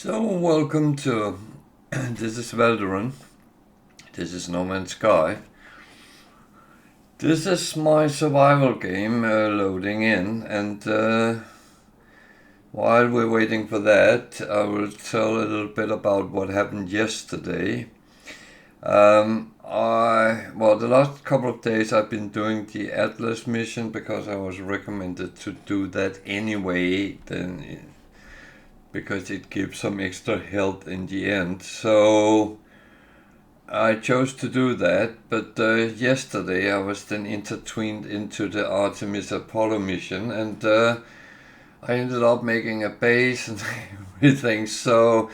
So welcome to this is Valderon. This is No Man's Sky. This is my survival game loading in, and while we're waiting for that, I will tell a little bit about what happened yesterday. The last couple of days I've been doing the Atlas mission because I was recommended to do that anyway, because it gives some extra health in the end. So I chose to do that, but yesterday I was then intertwined into the Artemis Apollo mission, and I ended up making a base and everything. So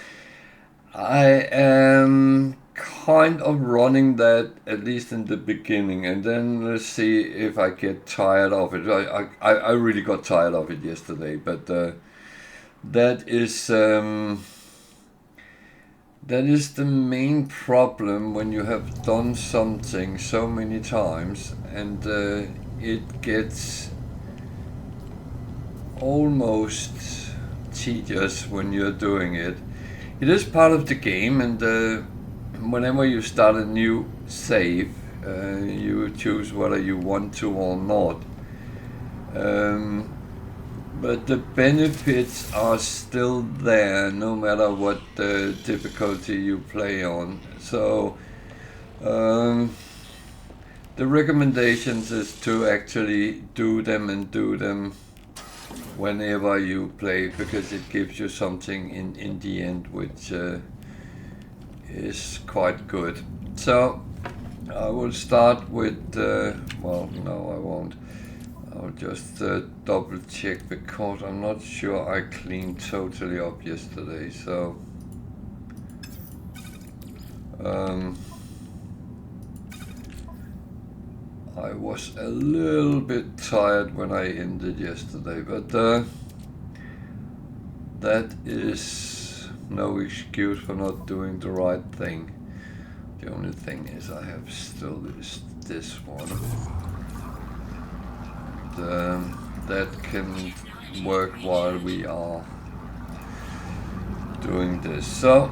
I am kind of running that, at least in the beginning, and then let's see if I get tired of it. I really got tired of it yesterday, but that is the main problem when you have done something so many times, and it gets almost tedious when you're doing it. It is part of the game, and whenever you start a new save, you choose whether you want to or not. But the benefits are still there, no matter what difficulty you play on. So the recommendations is to actually do them whenever you play, because it gives you something in the end which is quite good. So I will start with, no, I won't. I'll just double check, because I'm not sure I cleaned totally up yesterday, so I was a little bit tired when I ended yesterday, but that is no excuse for not doing the right thing. The only thing is I have still this one. That can work while we are doing this. So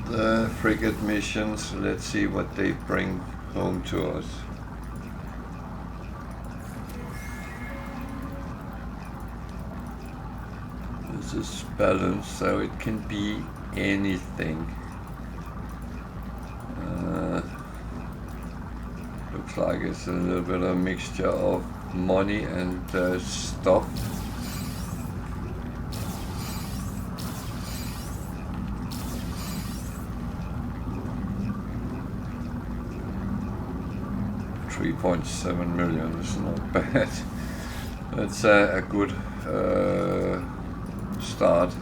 the frigate missions, let's see what they bring home to us. This is balanced, so it can be anything. Looks like it's a little bit of a mixture of money and stuff. $3.7 million is not bad. That's a good start.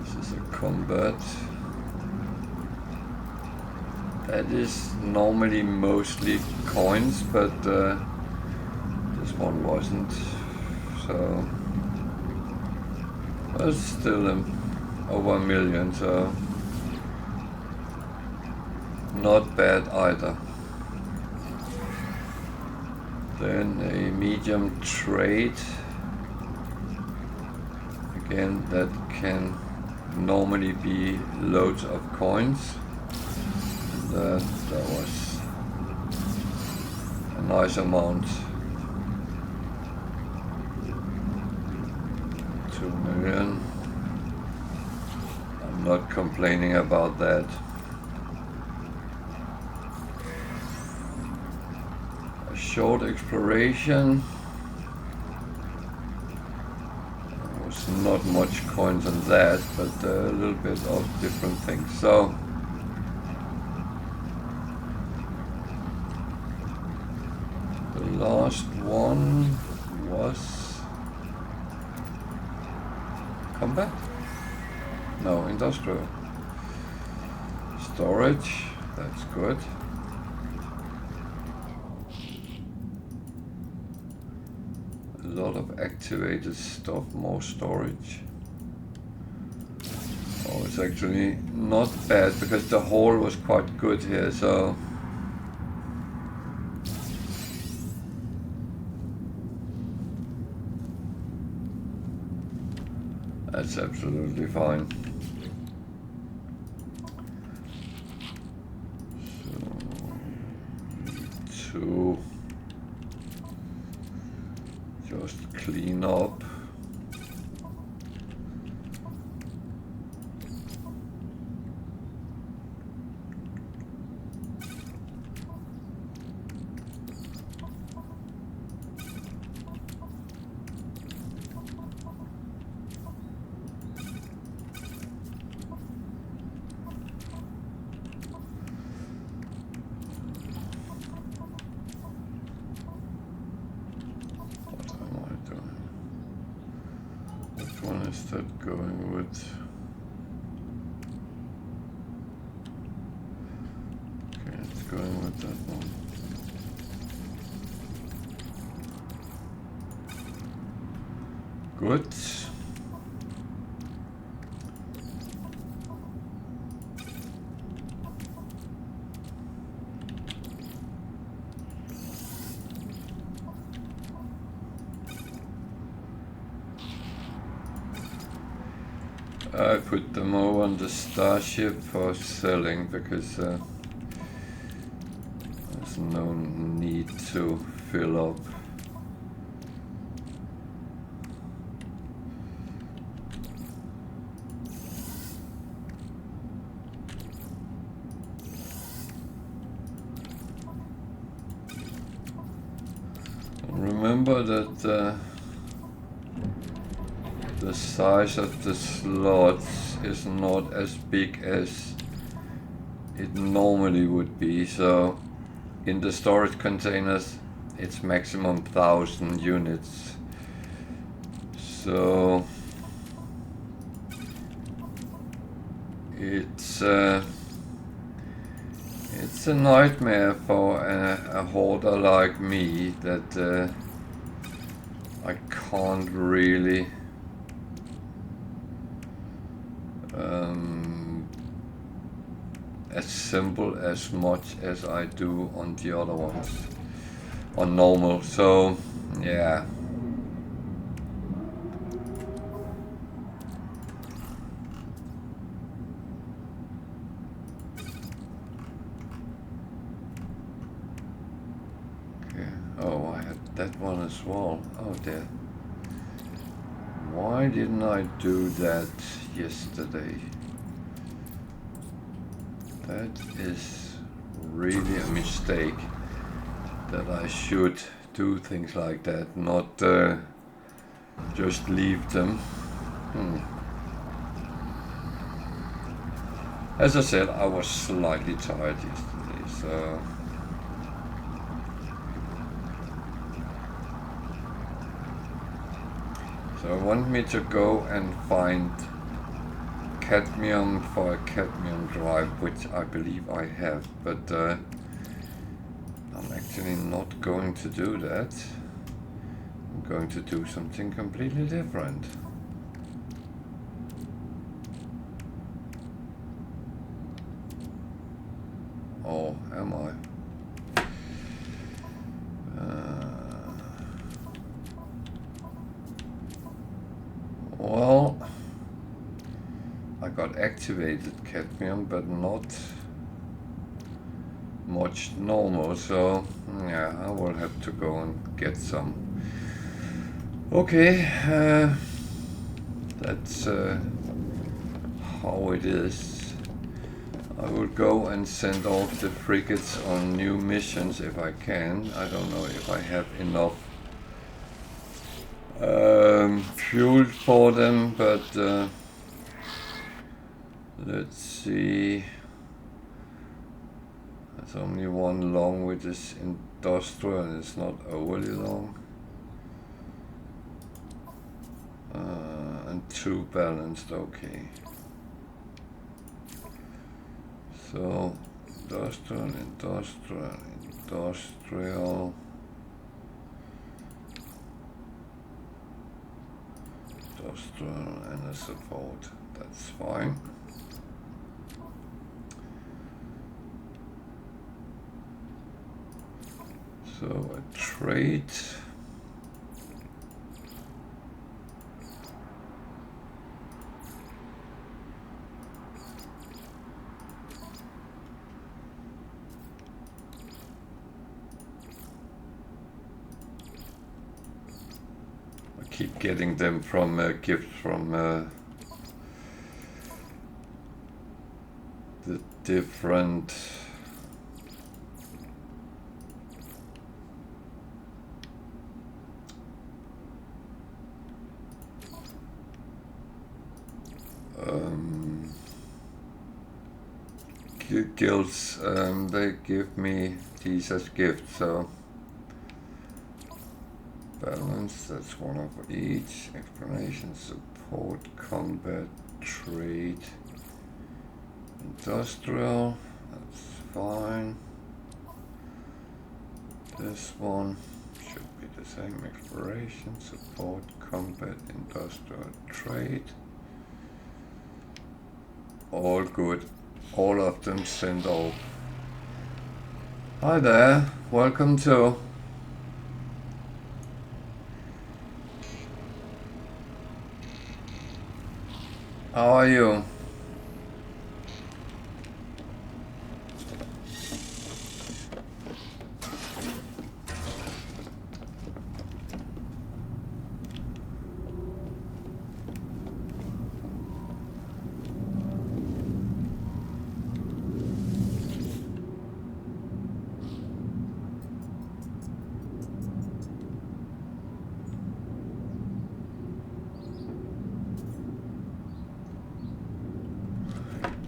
This is a combat. That is normally mostly coins, but this one wasn't. So it's still over $1 million, so not bad either. Then a medium trade. Again, that can normally be loads of coins. That was a nice amount. 2 million. I'm not complaining about that. A short exploration. There was not much coins on that, but a little bit of different things. So last one was combat? No, industrial. Storage, that's good. A lot of activated stuff, more storage. Oh, it's actually not bad, because the haul was quite good here, so That's absolutely fine. So, to just clean up. Is that going with? Okay, it's going with that one. Good. I put them all on the starship for selling because there's no need to fill up. Remember that the size of the slots is not as big as it normally would be, so in the storage containers it's maximum 1000 units. So it's a nightmare for a hoarder like me that I can't really assemble as much as I do on the other ones on normal. So yeah. Okay. Oh, I had that one as well. Oh dear. Why didn't I do that yesterday? That is really a mistake, that I should do things like that, not just leave them. As I said, I was slightly tired yesterday, so I want me to go and find cadmium for a cadmium drive, which I believe I have, but I'm actually not going to do that. I'm going to do something completely different. Or am I? Well, I got activated cadmium, but not much normal, so yeah, I will have to go and get some. Okay, that's how it is. I will go and send off the frigates on new missions if I can. I don't know if I have enough fuel for them, but let's see. There's only one long, which is industrial, and it's not overly long. And two balanced, okay. So, industrial, industrial, industrial. Industrial and a support, that's fine. So a trade. keep getting them from gifts from the different guilds. They give me these as gifts, so balance, that's one of each. Explanation, support, combat, trade, industrial, that's fine. This one should be the same. Exploration, support, combat, industrial, trade. All good. All of them sent off. Hi there, welcome to how are you?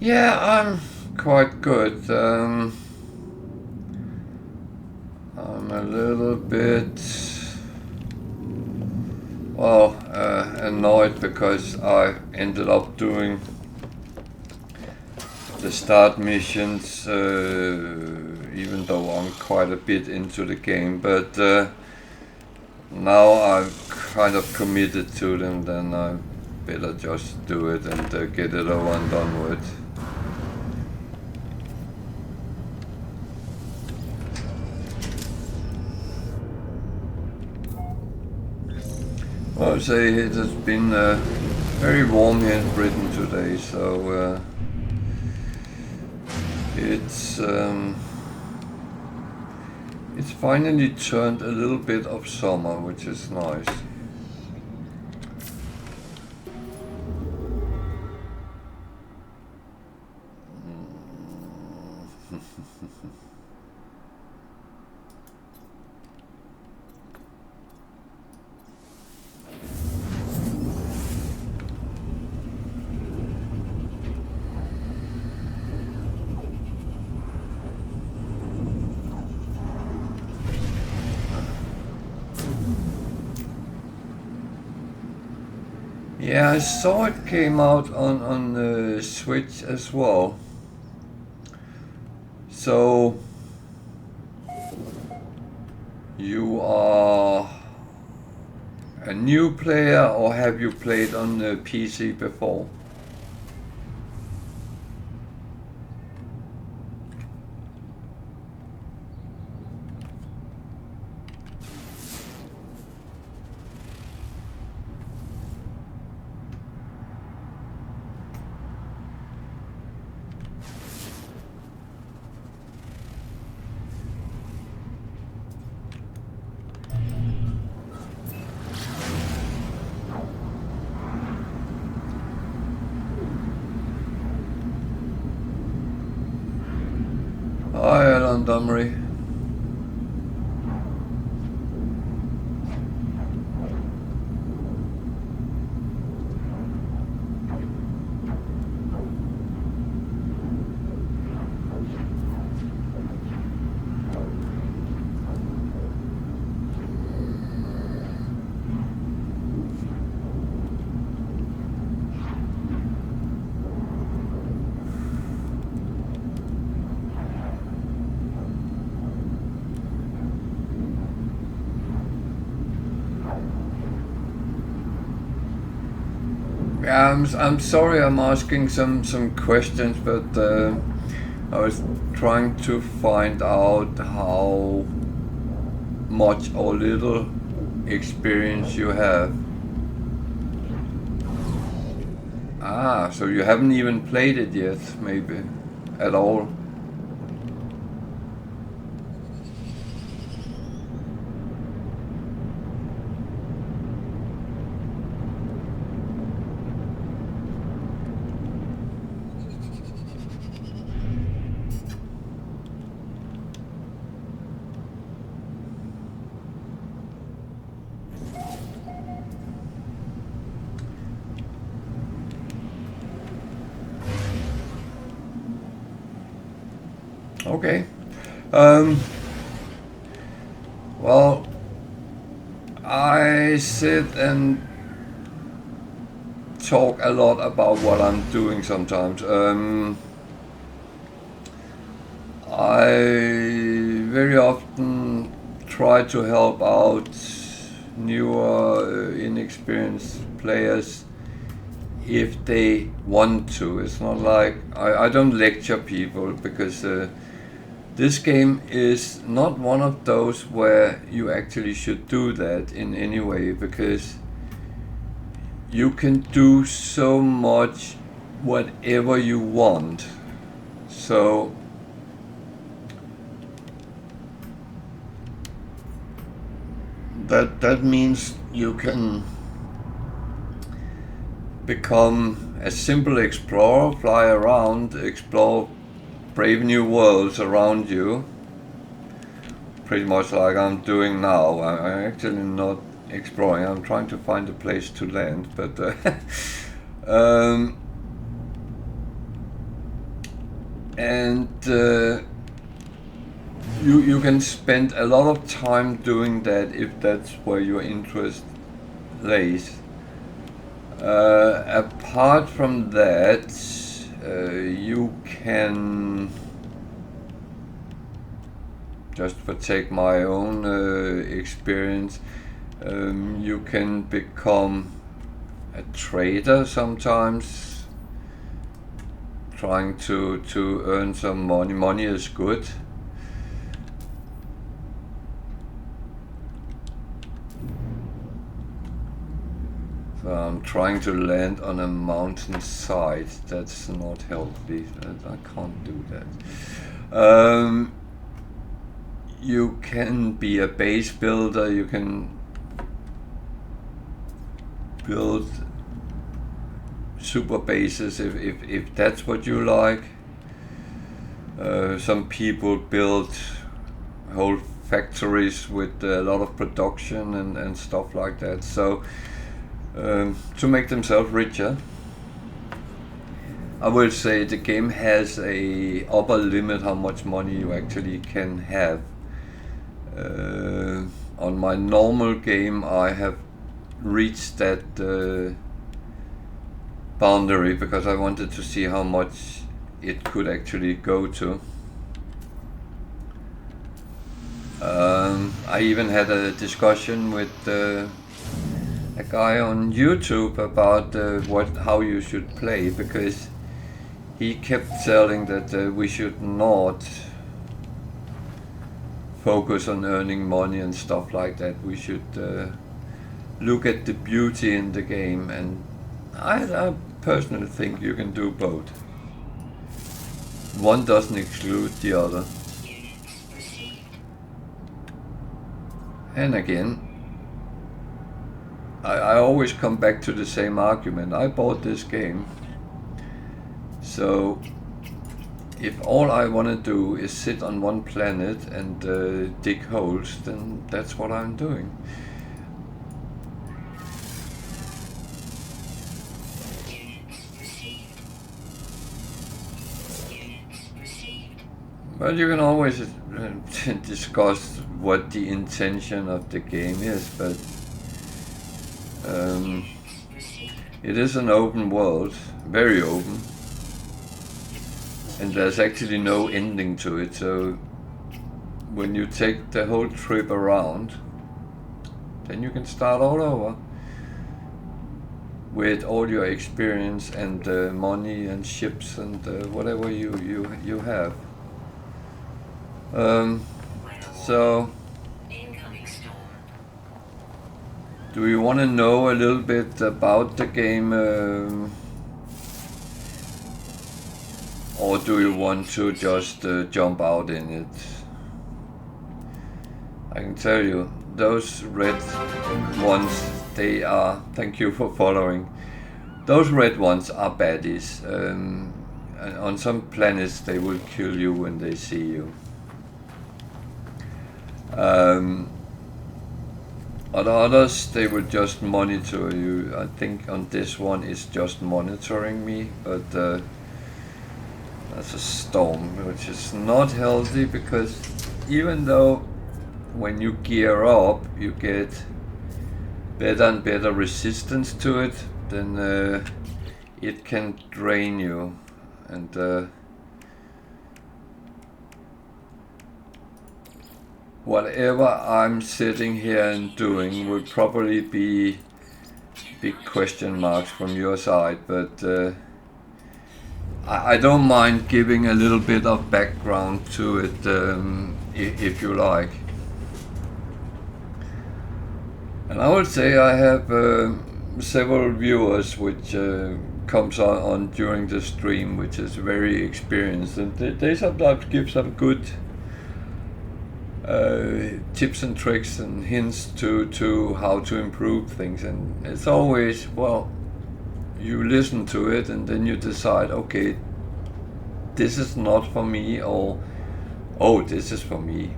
Yeah, I'm quite good. I'm a little bit, well, annoyed because I ended up doing the start missions, even though I'm quite a bit into the game, but now I'm kind of committed to them, then I better just do it and get it over and done with. I would say it has been very warm here in Britain today, so it's finally turned a little bit of summer, which is nice. Yeah, I saw it came out on the Switch as well. So you are a new player, or have you played on the PC before? Hi, Alan Dummery. I'm sorry I'm asking some questions, but I was trying to find out how much or little experience you have. Ah, so you haven't even played it yet, maybe, at all. Okay. Well, I sit and talk a lot about what I'm doing sometimes. I very often try to help out newer, inexperienced players if they want to. It's not like I don't lecture people, because this game is not one of those where you actually should do that in any way, because you can do so much whatever you want. So that means you can become a simple explorer, fly around, explore brave new worlds around you, pretty much like I'm doing now. I'm actually not exploring, I'm trying to find a place to land, but you can spend a lot of time doing that if that's where your interest lays. Apart from that, you can, just for take my own experience, you can become a trader sometimes, trying to earn some money. Money is good. So I'm trying to land on a mountainside. That's not healthy. I can't do that. You can be a base builder. You can build super bases if that's what you like. Some people build whole factories with a lot of production and stuff like that. So to make themselves richer. I will say the game has a upper limit how much money you actually can have. On my normal game I have reached that boundary because I wanted to see how much it could actually go to. I even had a discussion with a guy on YouTube about how you should play, because he kept telling that we should not focus on earning money and stuff like that. We should look at the beauty in the game, and I personally think you can do both. One doesn't exclude the other. And again, I always come back to the same argument. I bought this game, so if all I want to do is sit on one planet and dig holes, then that's what I'm doing. Well, you can always discuss what the intention of the game is, but it is an open world, very open, and there's actually no ending to it. So when you take the whole trip around, then you can start all over with all your experience and money and ships and whatever you have. So, do you want to know a little bit about the game, or do you want to just jump out in it? I can tell you, those red ones, they are, thank you for following, those red ones are baddies. On some planets they will kill you when they see you. On others they will just monitor you. I think on this one it's just monitoring me, but There's a storm, which is not healthy, because even though when you gear up you get better and better resistance to it, then it can drain you. And whatever I'm sitting here and doing will probably be big question marks from your side, but I don't mind giving a little bit of background to it, if you like. And I would say I have several viewers which comes on during the stream, which is very experienced, and they sometimes give some good tips and tricks and hints to how to improve things. And it's always, well, you listen to it and then you decide, okay, this is not for me, or oh, this is for me.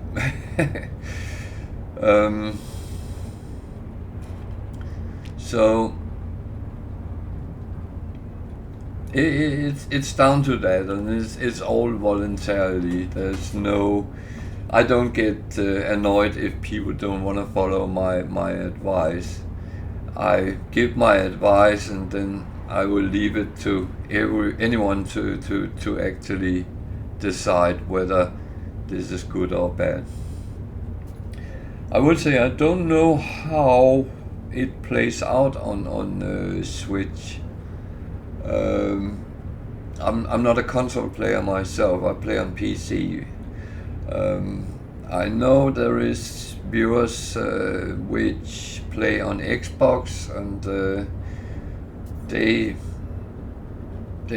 So it's down to that, and it's all voluntarily. There's no, I don't get annoyed if people don't want to follow my advice. I give my advice, and then I will leave it to anyone to actually decide whether this is good or bad. I would say I don't know how it plays out on Switch. I'm not a console player myself. I play on PC. I know there is viewers which play on Xbox, and they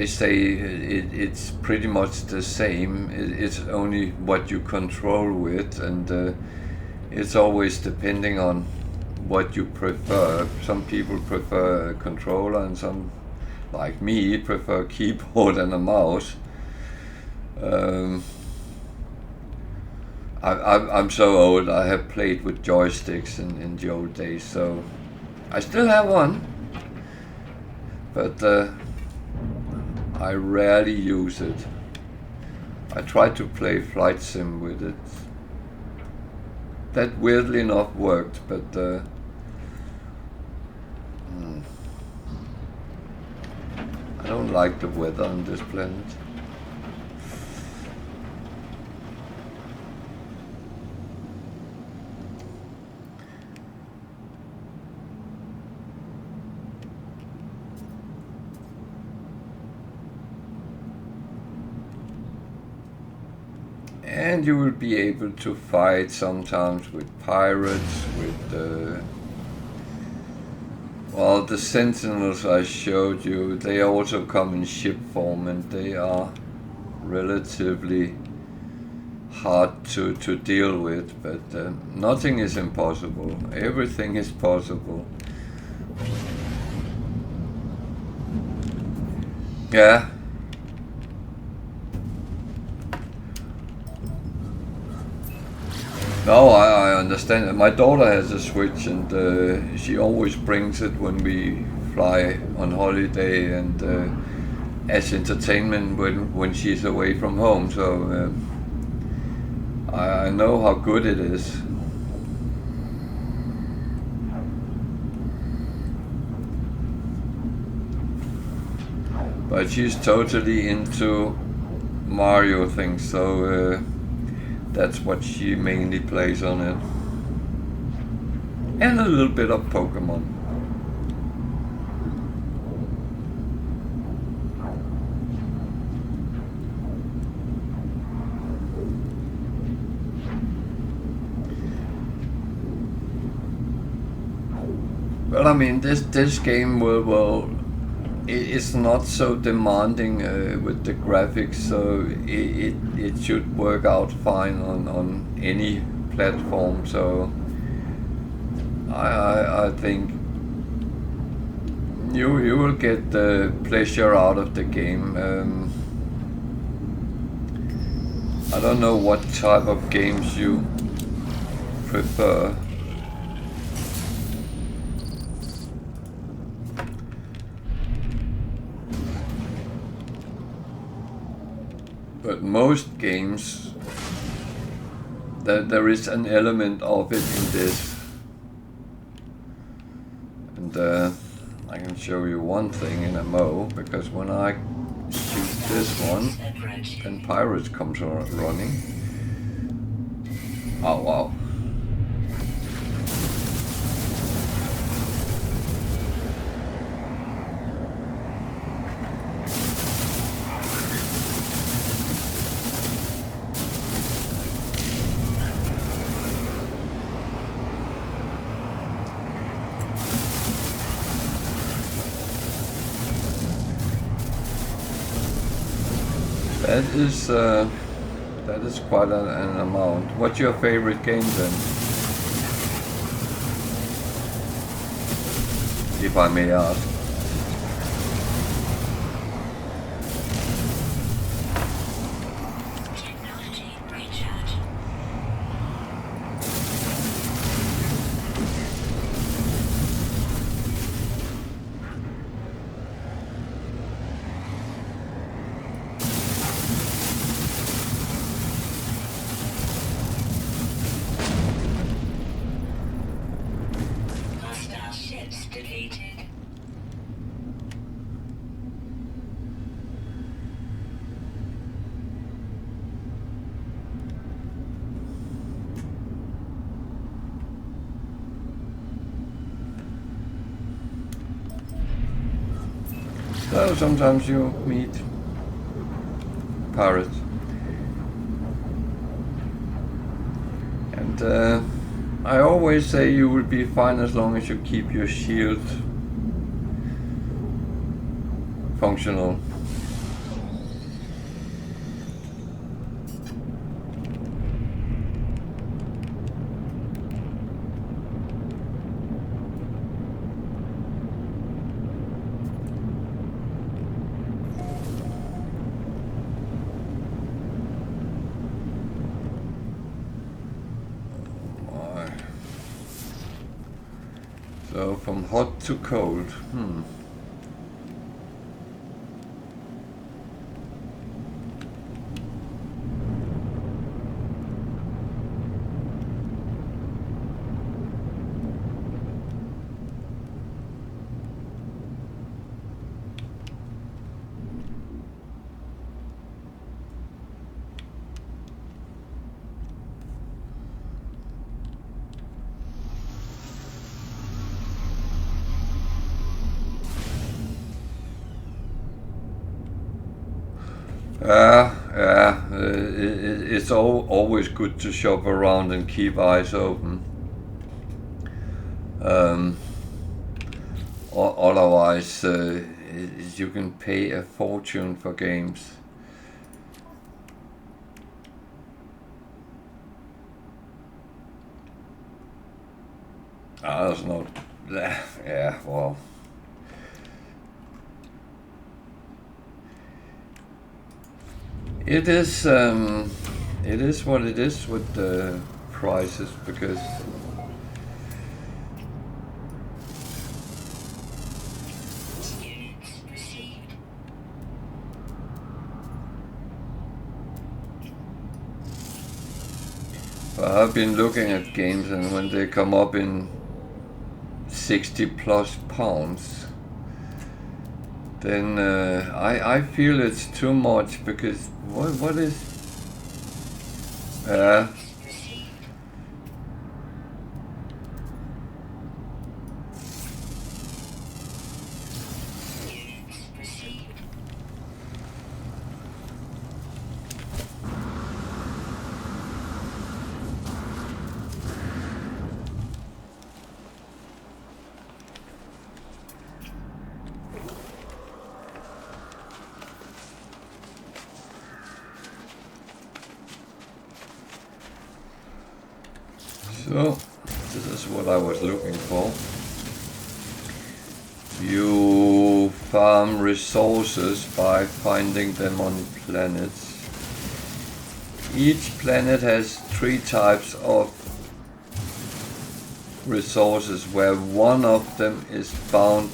say it's pretty much the same. It's only what you control with, and it's always depending on what you prefer. Some people prefer a controller, and some, like me, prefer a keyboard and a mouse. I'm so old, I have played with joysticks in the old days, so I still have one, but I rarely use it. I tried to play Flight Sim with it. That weirdly enough worked, but I don't like the weather on this planet. And you will be able to fight sometimes with pirates, with well, the sentinels I showed you, they also come in ship form, and they are relatively hard to deal with, but nothing is impossible. Everything is possible. Yeah. No, I understand. My daughter has a Switch, and she always brings it when we fly on holiday, and as entertainment when she's away from home. So I know how good it is. But she's totally into Mario things, so that's what she mainly plays on it. And a little bit of Pokemon. Well, I mean, this game will it's not so demanding with the graphics, so it should work out fine on any platform. So I think you will get the pleasure out of the game. I don't know what type of games you prefer. but most games, there is an element of it in this. And I can show you one thing in a mo, because when I shoot this one, then pirates comes running. Oh wow. That is quite an amount. What's your favorite game then? If I may ask. So sometimes you meet pirates, and I always say you will be fine as long as you keep your shield functional. So from hot to cold. It's always good to shop around and keep eyes open. Otherwise, you can pay a fortune for games. That's not. Yeah, well. It is what it is with the prices, because I've been looking at games, and when they come up in 60 plus pounds, then I feel it's too much, because what is so this is what I was looking for. You farm resources by finding them on planets. Each planet has 3 types of resources, where one of them is found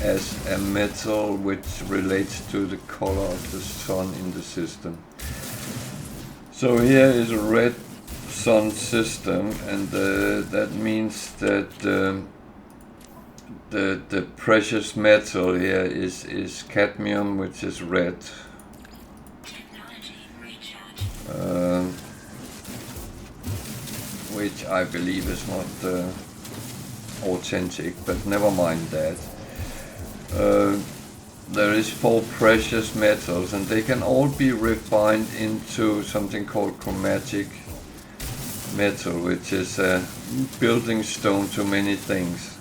as a metal which relates to the color of the sun in the system. So here is a red sun system, and that means that the precious metal here is cadmium, which is red. Which I believe is not authentic, but never mind that. There is 4 precious metals, and they can all be refined into something called chromatic metal, which is a building stone to many things.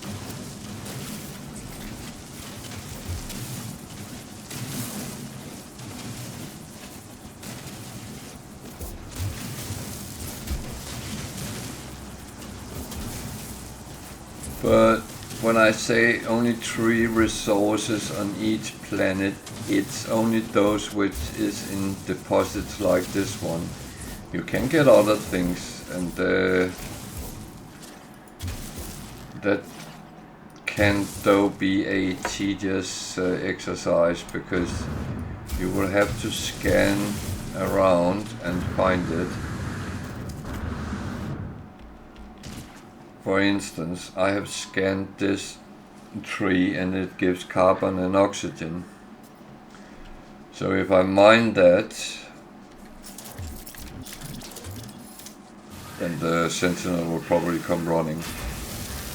But when I say only 3 resources on each planet, it's only those which is in deposits like this one. You can get other things, and that can though be a tedious exercise, because you will have to scan around and find it. For instance, I have scanned this tree and it gives carbon and oxygen. So if I mine that, then the sentinel will probably come running.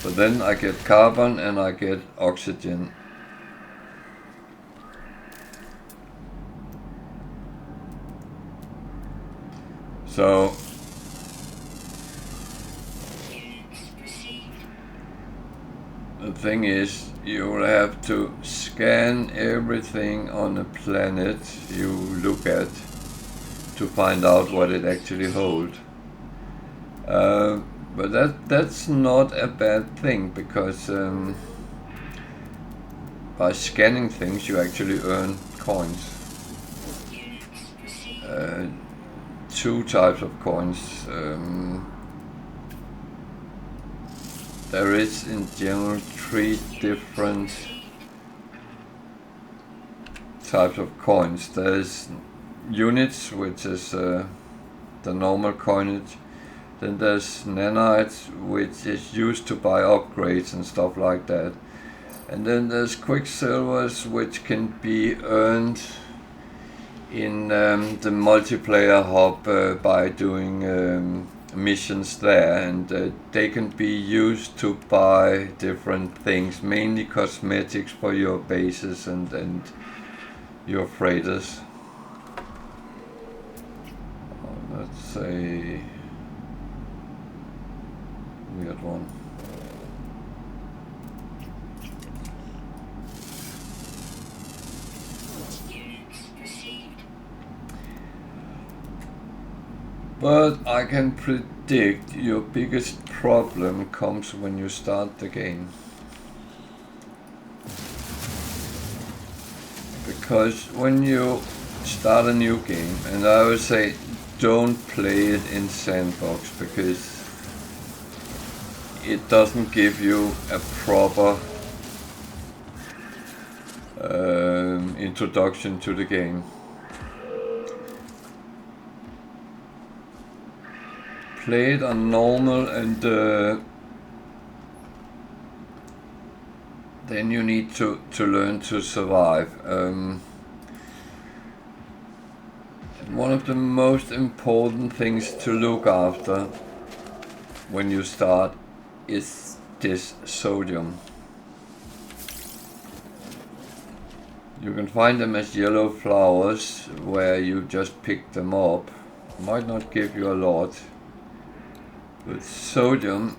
But then I get carbon and I get oxygen. So the thing is, you will have to scan everything on a planet you look at to find out what it actually holds. But that's not a bad thing, because by scanning things you actually earn coins. 2 types of coins. There is in general 3 different types of coins. There's units, which is the normal coinage. Then there's nanites, which is used to buy upgrades and stuff like that. And then there's quicksilvers, which can be earned in the multiplayer hub by doing missions there, and they can be used to buy different things, mainly cosmetics for your bases and your freighters. Let's say weird one. But I can predict your biggest problem comes when you start the game. Because when you start a new game, and I would say don't play it in sandbox, because it doesn't give you a proper introduction to the game. Play it on normal, and then you need to learn to survive. One of the most important things to look after when you start is this sodium. You can find them as yellow flowers where you just pick them up. Might not give you a lot. With sodium,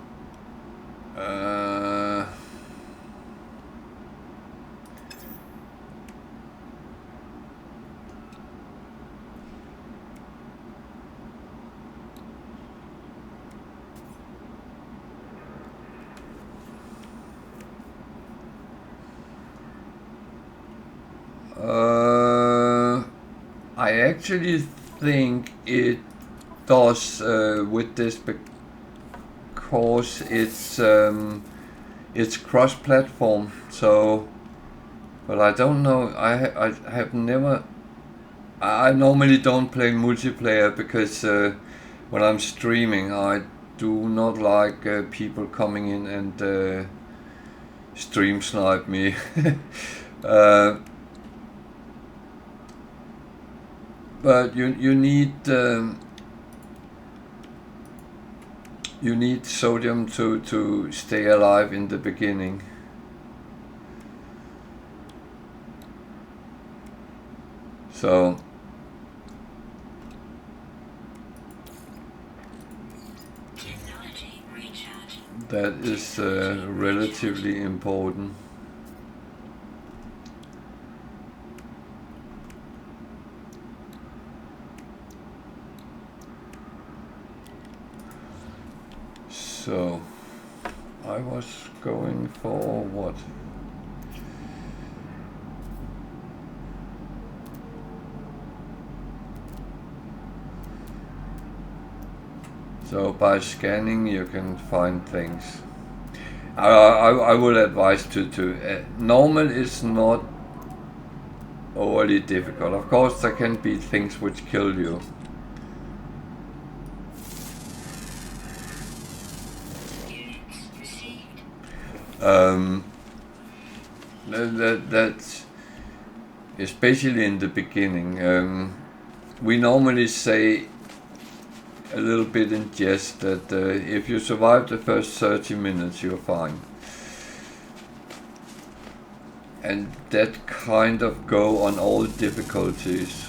I actually think it does with this, because it's cross-platform. So, but I don't know. I have never I normally don't play multiplayer because when I'm streaming, I do not like people coming in and stream snipe me. uh, but you need sodium to stay alive in the beginning. So that is relatively important. So I was going for what? So by scanning you can find things. I would advise to normal is not overly difficult. Of course there can be things which kill you. That's especially in the beginning. We normally say a little bit in jest that if you survive the first 30 minutes, you're fine. And that kind of go on all difficulties.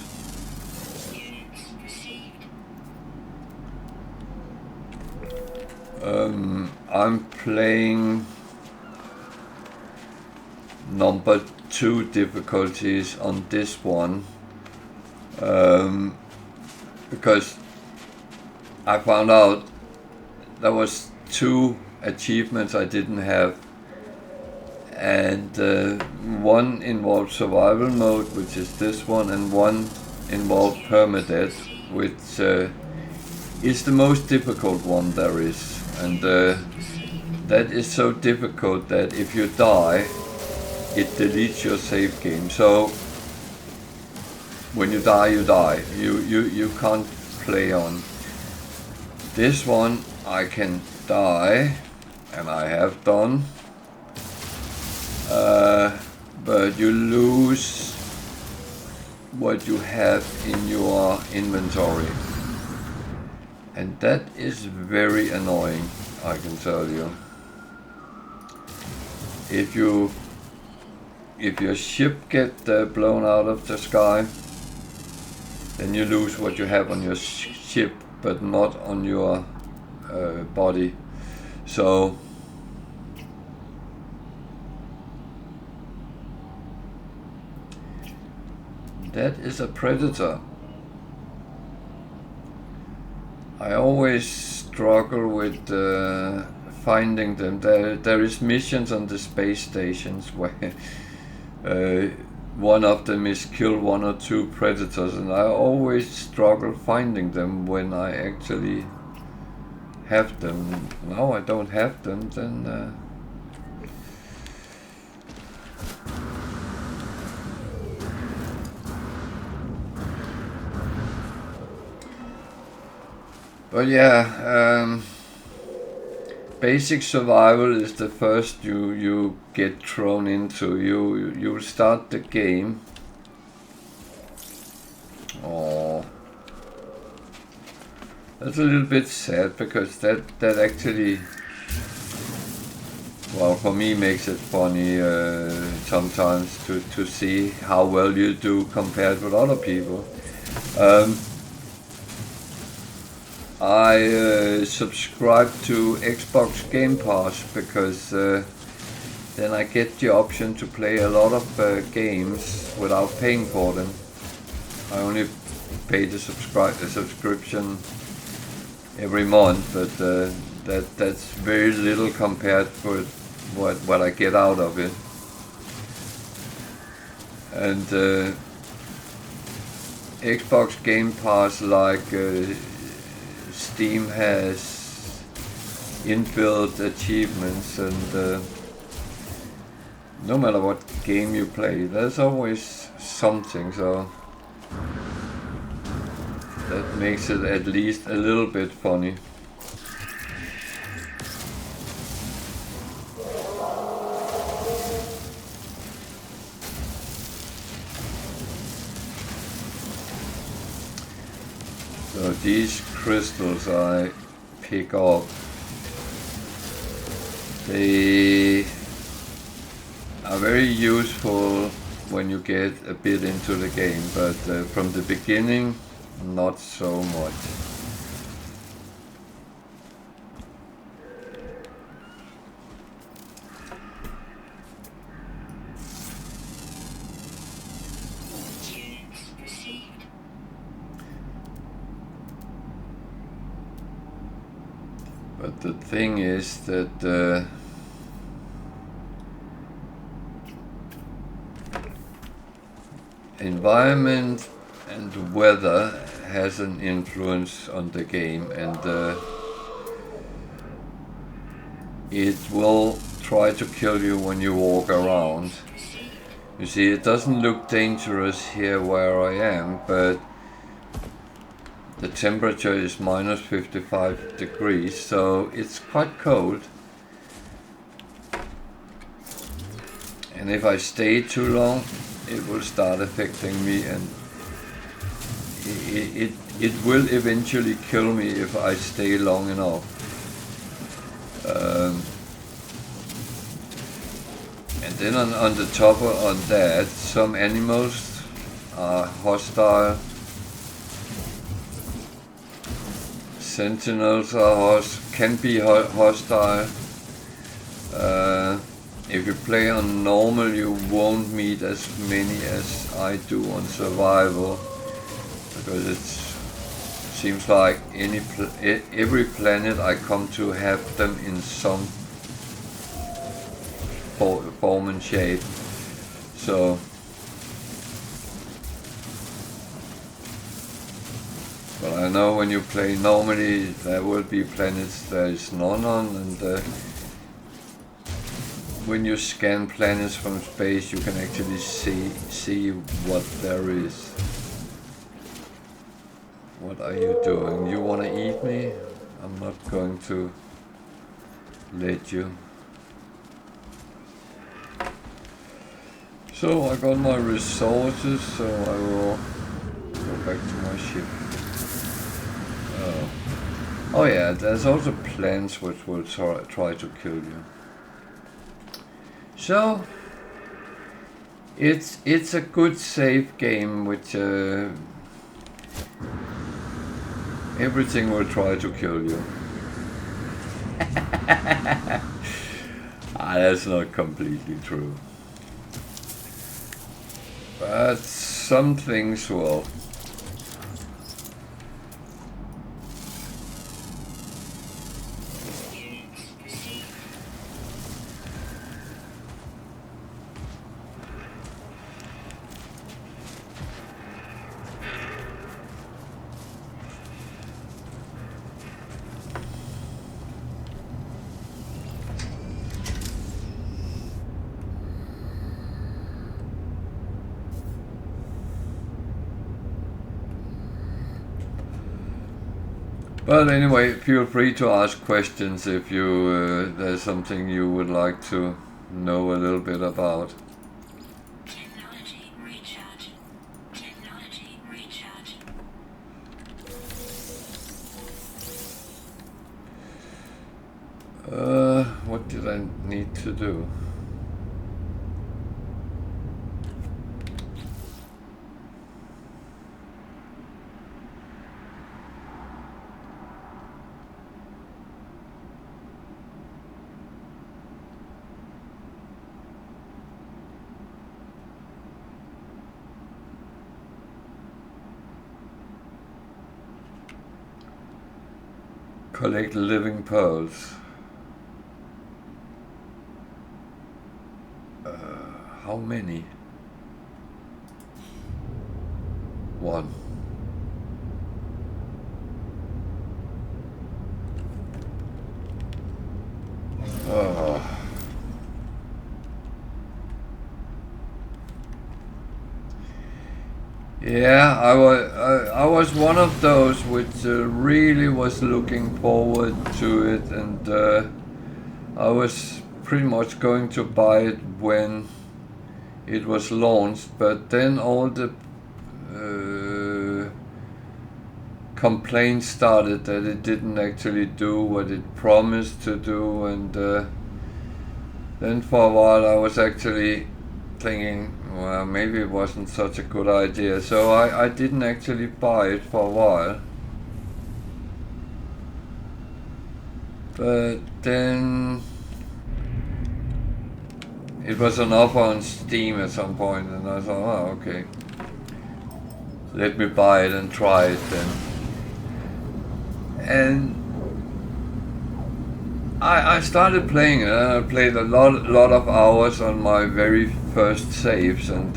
I'm playing number 2 difficulties on this one because I found out there was 2 achievements I didn't have, and one involved survival mode, which is this one, and one involved permadeath, which is the most difficult one there is. And that is so difficult that if you die, it deletes your save game. So when you die, you die. You can't play on. This one I can die, and I have done, but you lose what you have in your inventory. And that is very annoying, I can tell you. If your ship get blown out of the sky, then you lose what you have on your ship, but not on your body. So that is a predator. I always struggle with finding them. There is missions on the space stations where one of them is kill 1 or 2 predators, and I always struggle finding them when I actually have them. Now I don't have them, then but yeah, basic survival is the first you get thrown into. You start the game. Oh, that's a little bit sad, because that actually, well, for me makes it funny sometimes to see how well you do compared with other people. I subscribe to Xbox Game Pass because then I get the option to play a lot of games without paying for them. I only pay the subscription every month, but that's very little compared with what I get out of it. And Xbox Game Pass, like Steam, has inbuilt achievements, and no matter what game you play, there's always something. So That makes it at least a little bit funny. So these crystals I pick up, they are very useful when you get a bit into the game, but from the beginning, not so much. But the thing is that environment and weather has an influence on the game, and it will try to kill you when you walk around. You see, it doesn't look dangerous here where I am, but the temperature is minus 55 degrees, so it's quite cold. And if I stay too long, it will start affecting me, and it will eventually kill me if I stay long enough. And then on the top of that, some animals are hostile. Sentinels are can be hostile. If you play on normal, you won't meet as many as I do on survival, because it seems like every planet I come to have them in some form and shape. So but I know when you play normally, there will be planets there is none on, and when you scan planets from space, you can actually see what there is. What are you doing? You want to eat me? I'm not going to let you. So I got my resources, so I will go back to my ship. Oh yeah, there's also plants which will try to kill you. So it's a good safe game, which everything will try to kill you. That's not completely true, but some things will. But anyway, feel free to ask questions if you there's something you would like to know a little bit about. Technology recharge. Technology recharge. What did I need to do? Collect living pearls. How many? One. Yeah, I was one of those which really was looking forward to it, and I was pretty much going to buy it when it was launched, but then all the complaints started that it didn't actually do what it promised to do, and then for a while I was actually thinking, well, maybe it wasn't such a good idea, so I didn't actually buy it for a while. But then it was an offer on Steam at some point, and I thought, oh, okay, let me buy it and try it then. And I started playing it, and I played a lot of hours on my very first saves, and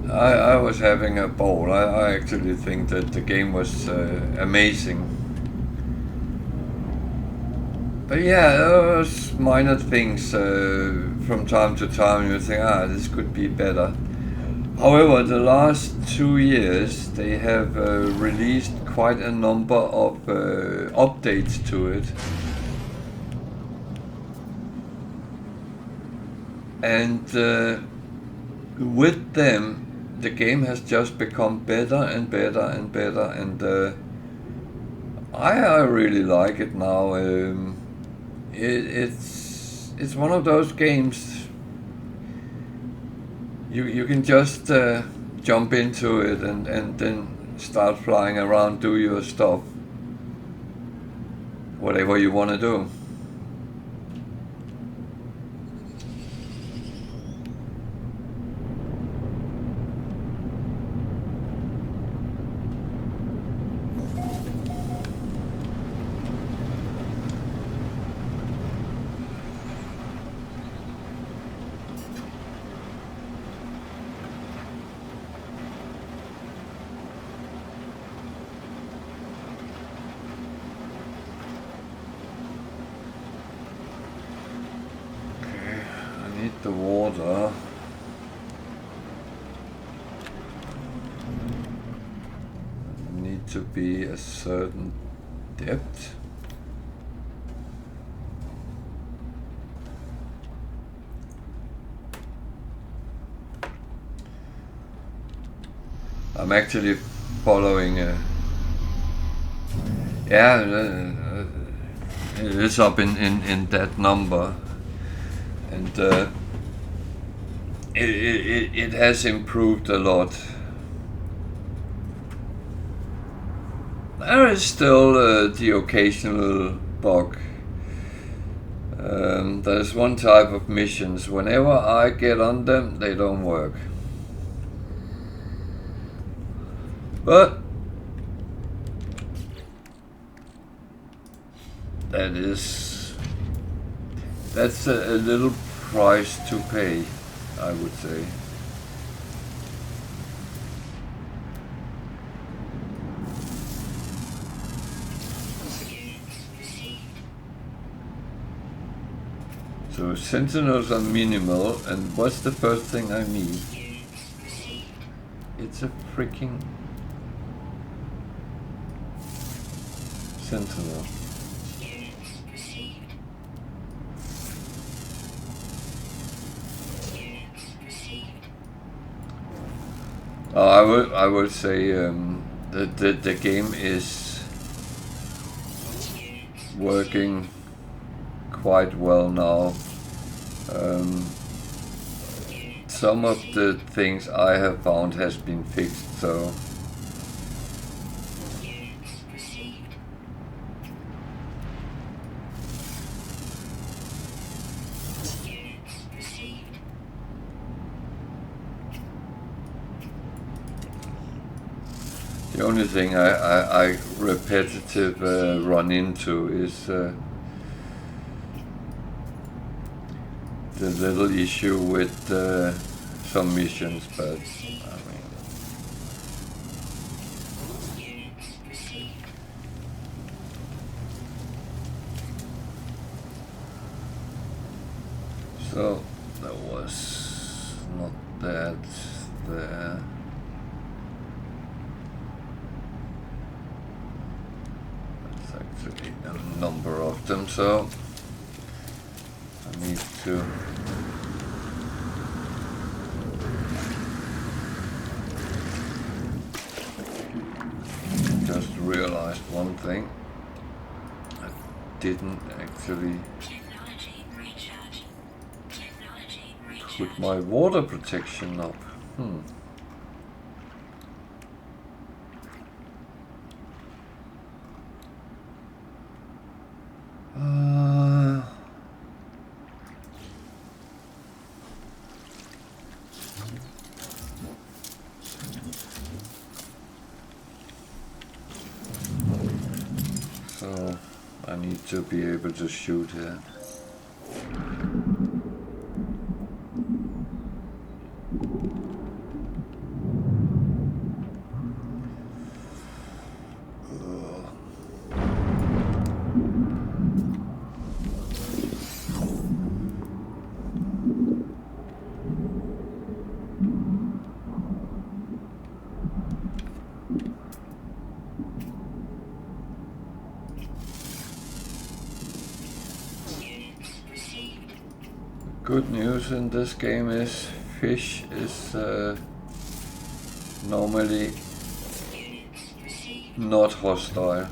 I was having a ball. I actually think that the game was amazing. But yeah, there was minor things from time to time. You think, this could be better. However, the last 2 years they have released quite a number of updates to it. And with them, the game has just become better and better and better, and I really like it now. It's one of those games you can just jump into it and then start flying around, do your stuff, whatever you want to do. The water. Need to be a certain depth. I'm actually following it is up in that number, and it has improved a lot. There is still the occasional bug. There's one type of missions, whenever I get on them, they don't work. But that's a little price to pay, I would say. So sentinels are minimal, and what's the first thing I need? It's a freaking sentinel. I would say the game is working quite well now. Some of the things I have found has been fixed, so the only thing I repetitive run into is the little issue with some missions, but I mean, so that was not that. there. That's actually a number of them, so I need to just realized one thing. I didn't actually put my water protection up. So I need to be able to shoot here. Good news in this game is fish is normally not hostile.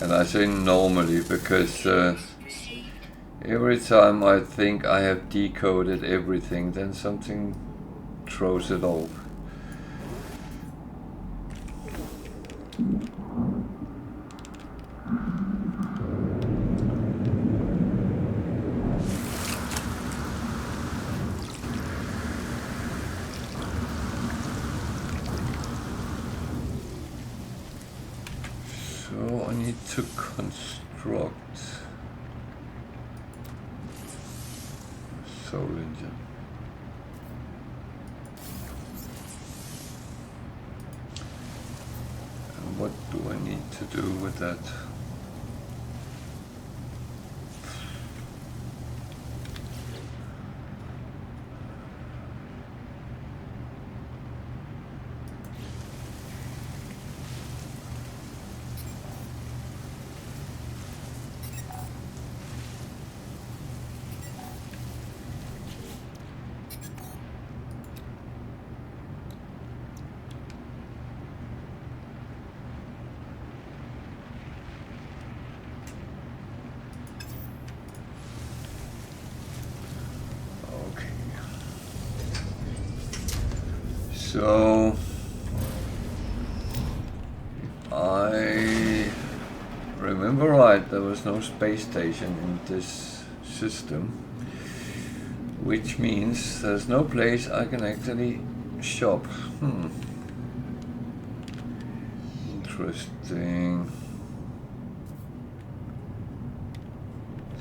And I say normally because every time I think I have decoded everything, then something throws it off. So I need to construct a soul engine. What do I need to do with that? So I remember right, there was no space station in this system, which means there's no place I can actually shop. Interesting.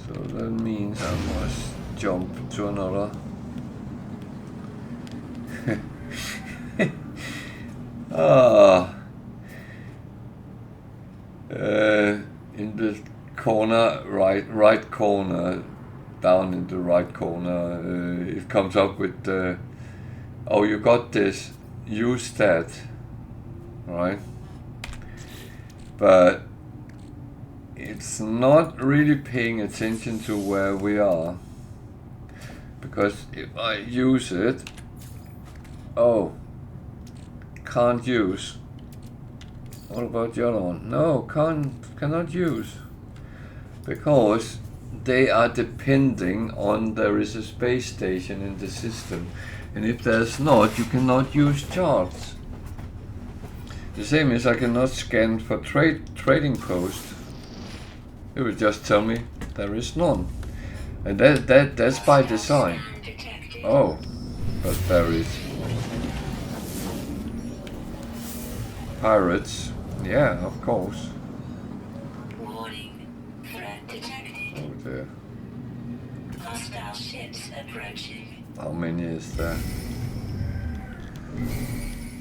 So that means I must jump to another. In the corner, right corner, down in the right corner, it comes up with oh, you got this, use that, right? But it's not really paying attention to where we are, because if I use it, oh, can't use. What about the other one? No, cannot use, because they are depending on there is a space station in the system, and if there's not, you cannot use charts. The same as I cannot scan for trading post. It will just tell me there is none, and that's by design. Oh, but there is pirates. Yeah, of course. Warning. Threat detected. Oh dear. Hostile ships approaching. How many is there?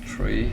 3.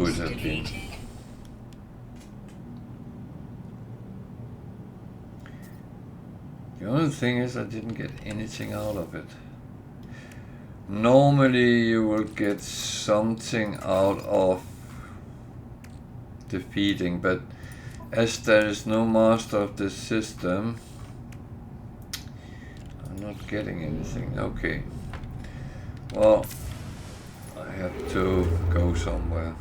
could have been. The only thing is I didn't get anything out of it. Normally you will get something out of defeating, but as there is no master of the system, I'm not getting anything. Okay. Well, I have to go somewhere.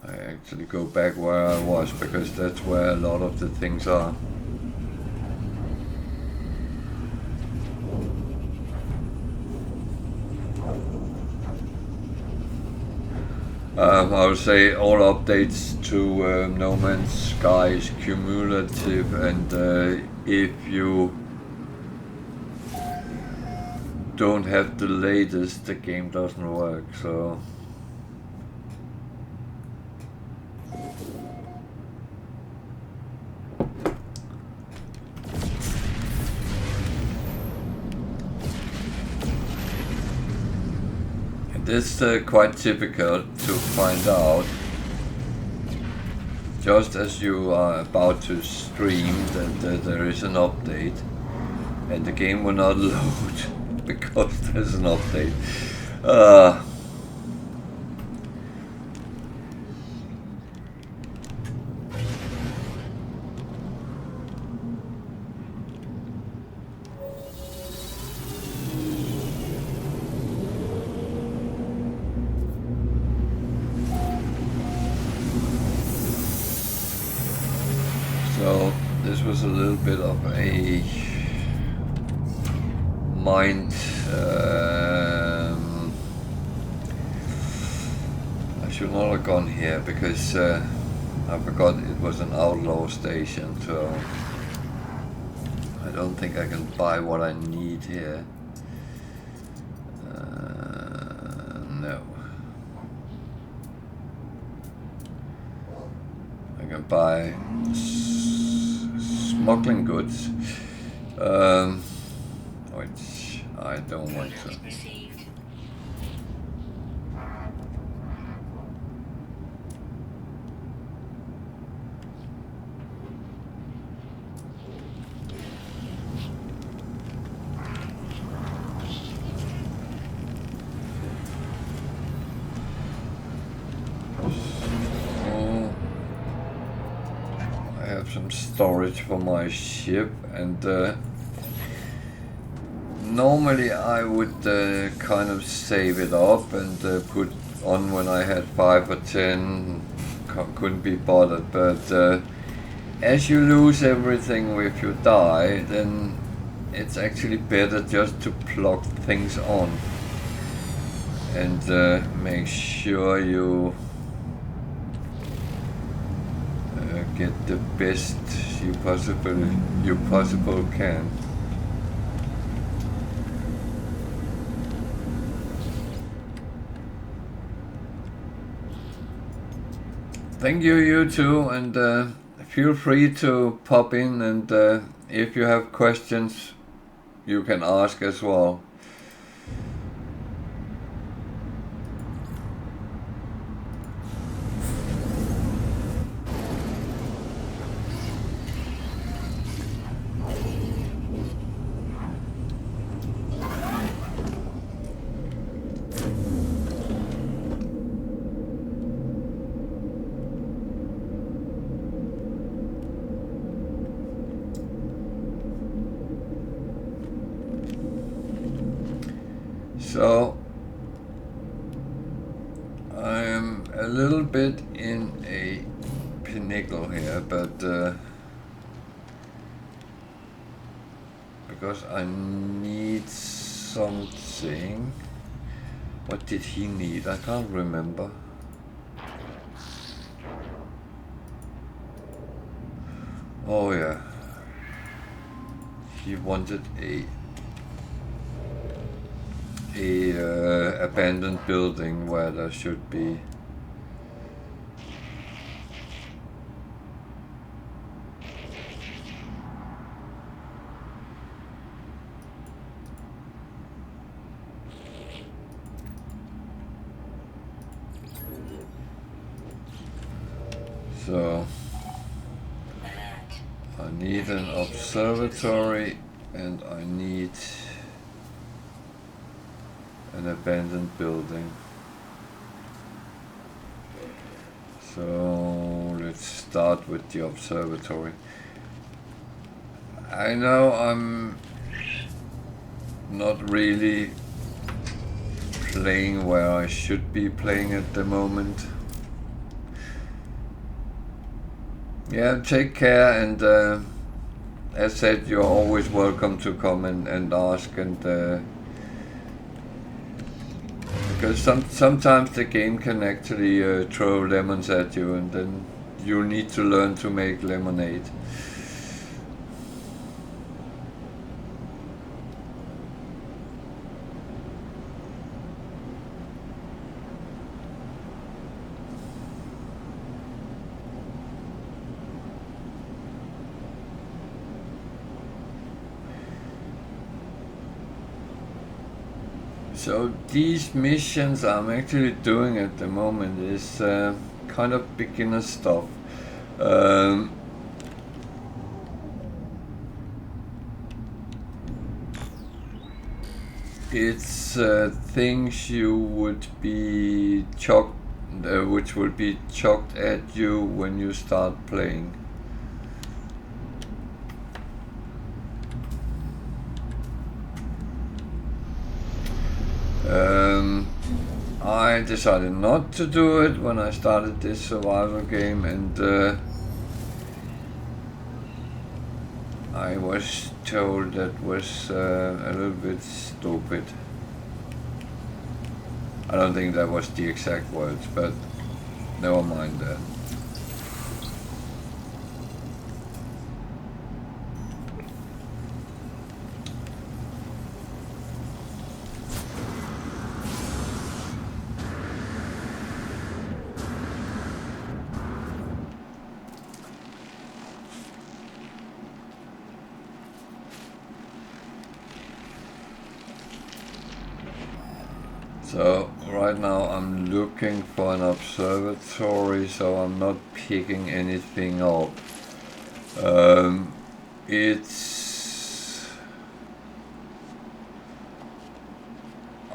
I actually go back where I was because that's where a lot of the things are. I would say all updates to No Man's Sky is cumulative, and if you don't have the latest, the game doesn't work, so... It's quite typical to find out just as you are about to stream that there is an update and the game will not load because there's an update. So this was a little bit of a mind I should not have gone here because I forgot it was an outlaw station, so I don't think I can buy what I need here. No. I can buy smuggling goods, which I don't want to. Some storage for my ship, and normally I would kind of save it up and put on when I had 5 or 10, couldn't be bothered, but as you lose everything if you die, then it's actually better just to plug things on and make sure you get the best you possible can. Thank you, you too, and feel free to pop in, and if you have questions you can ask as well. So I'm a little bit in a pinnacle here, but because I need something. What did he need? I can't remember. Oh yeah, he wanted a abandoned building where there should be So Alert. I need an observatory and I need an abandoned building. So let's start with the observatory. I know I'm not really playing where I should be playing at the moment. Yeah, take care, and as said, you're always welcome to come and ask, and because sometimes the game can actually throw lemons at you, and then you need to learn to make lemonade. So these missions I'm actually doing at the moment is kind of beginner stuff. It's things you would be chucked, which will be chucked at you when you start playing. I decided not to do it when I started this survival game, and I was told that was a little bit stupid. I don't think that was the exact words, but never mind that. So right now I'm looking for an observatory, so I'm not picking anything up.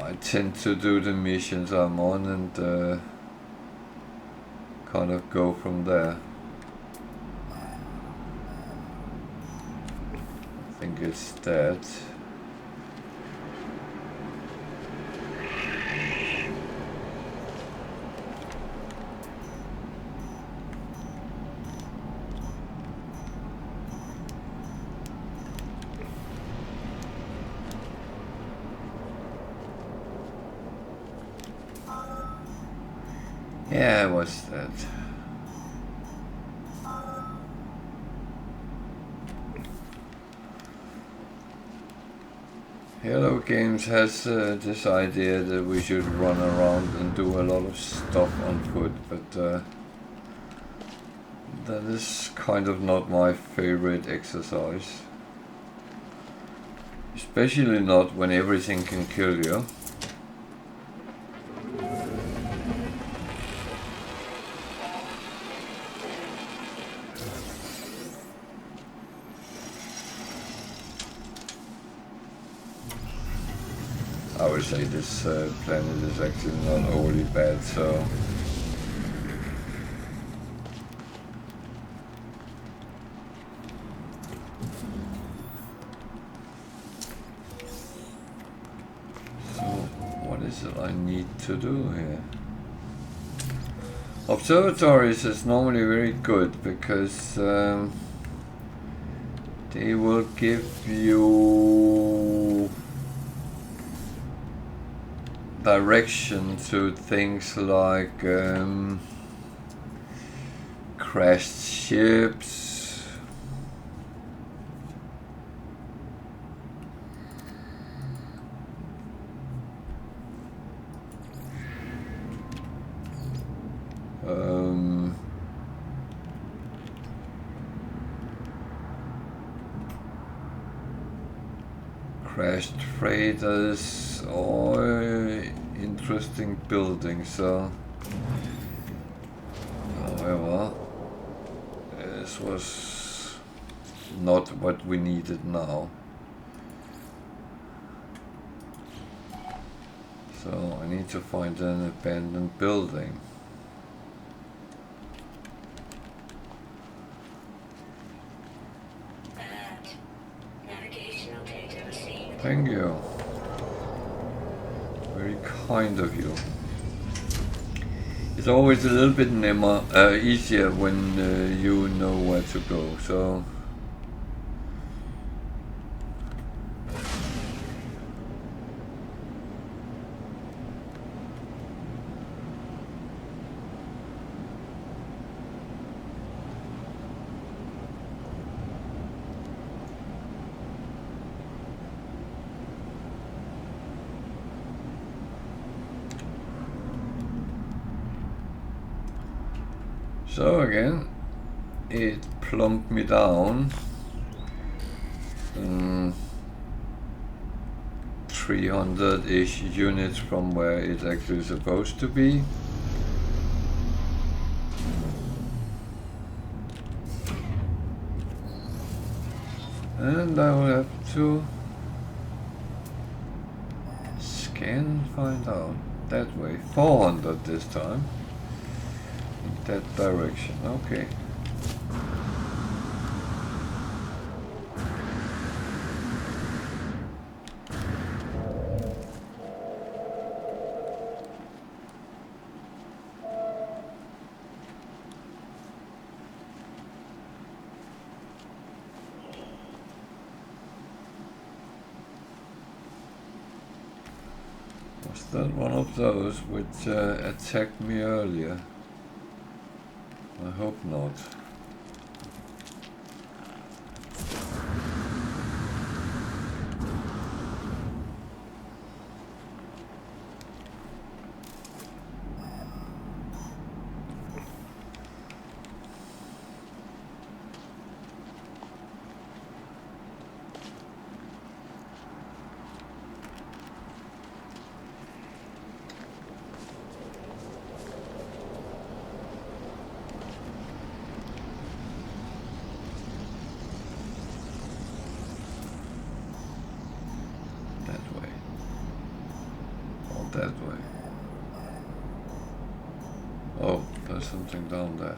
I tend to do the missions I'm on and kind of go from there. I think it's that. Yeah, what's that? Hello Games has this idea that we should run around and do a lot of stuff on foot, but that is kind of not my favorite exercise. Especially not when everything can kill you. I would say this planet is actually not overly bad, so... So, what is it I need to do here? Observatories is normally very good because they will give you direction to things like crashed ships, crashed freighters, or interesting buildings. So, however, This was not what we needed now. So I need to find an abandoned building. Navigational data received. Thank you. Very kind of you. It's always a little bit easier when you know where to go. So. So again, it plumped me down 300-ish units from where it's actually supposed to be. And I will have to scan, find out that way. 400 this time. In that direction, okay. Was that one of those which attacked me earlier? I hope not. That way. Oh, there's something down there.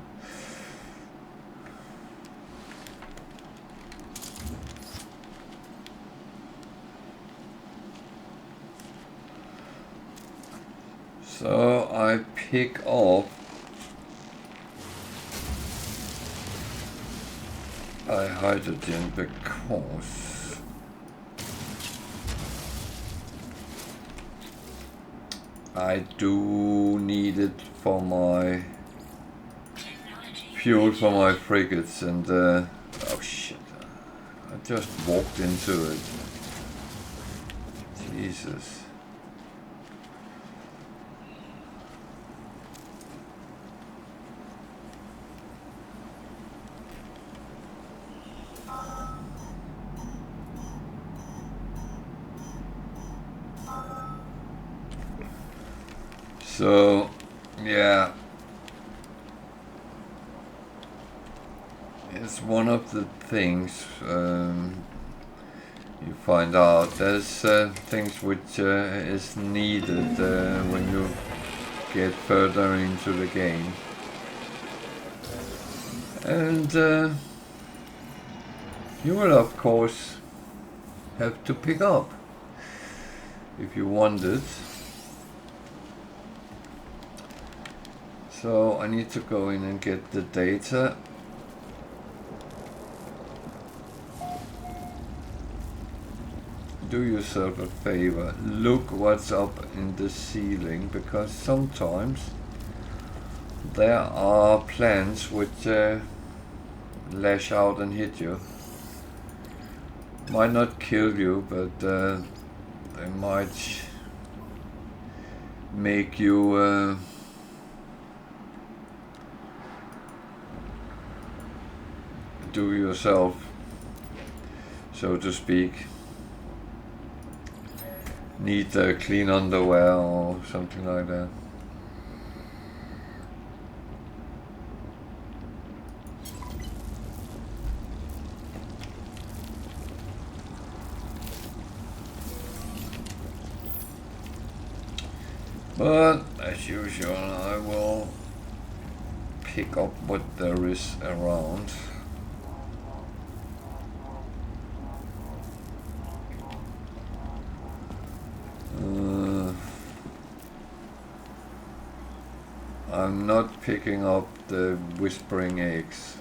So I pick up a hydrogen because I do need it for my fuel for my frigates, and oh shit, I just walked into it. Jesus. So, yeah, it's one of the things you find out. There's things which is needed when you get further into the game, and you will of course have to pick up if you want it. So I need to go in and get the data. Do yourself a favor, look what's up in the ceiling, because sometimes there are plants which lash out and hit you. Might not kill you, but they might make you do yourself, so to speak. Need clean underwear or something like that. But as usual, I will pick up what there is around. I'm not picking up the whispering eggs.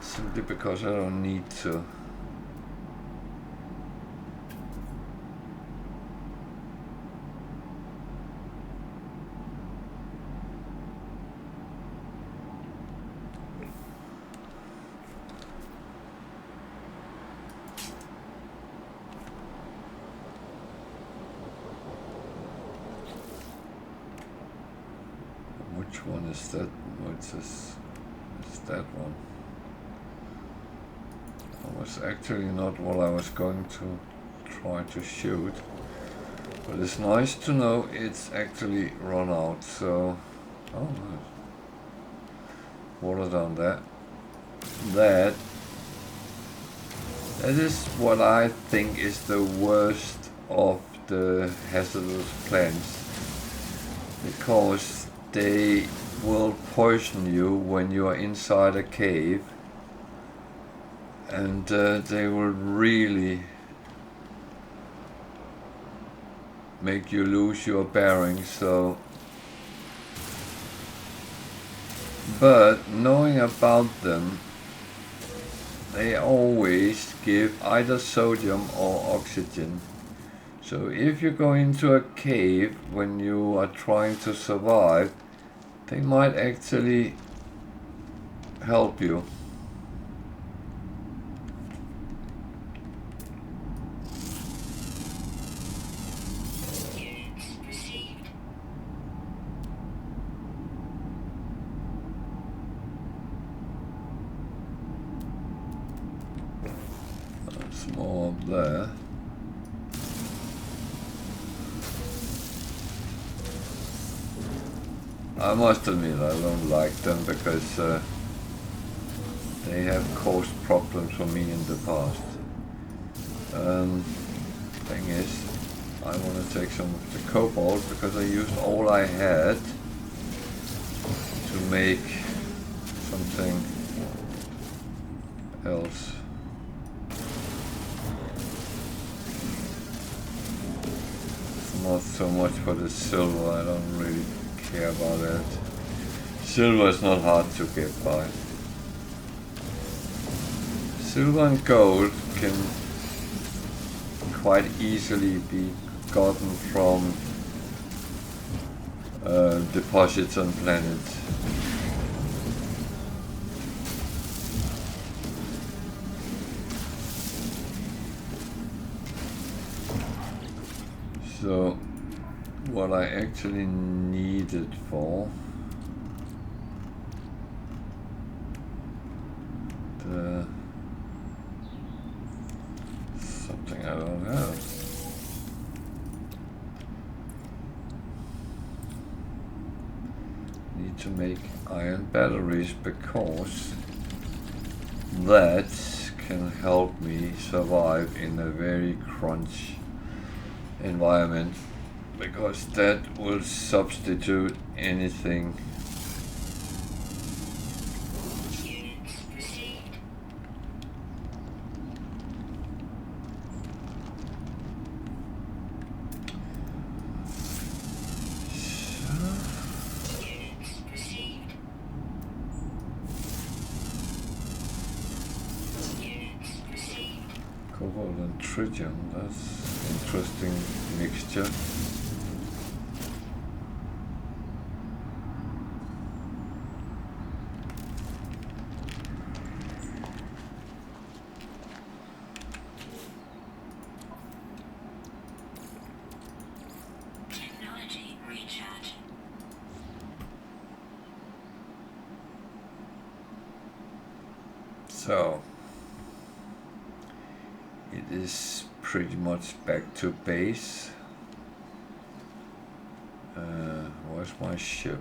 Simply because I don't need to. Which one is that? What's this? Is that one? That was actually not what I was going to try to shoot. But it's nice to know it's actually run out, so... Oh, nice. Water down there. That is what I think is the worst of the hazardous plants. Because they will poison you when you are inside a cave. And they will really make you lose your bearings, so... But knowing about them, they always give either sodium or oxygen. So if you go into a cave when you are trying to survive, they might actually help you. There's more up there. I must admit I don't like them because they have caused problems for me in the past. Thing is, I want to take some of the cobalt because I used all I had to make something else. It's not so much for the silver, I don't really care about that. Silver is not hard to get by. Silver and gold can quite easily be gotten from deposits on planets. So what I actually need it for, something I don't have. Need to make iron batteries because that can help me survive in a very crunch environment, because that will substitute anything. Cobalt and tritium, that's an interesting mixture. Technology recharge. So it is pretty much back to base. Where's my ship?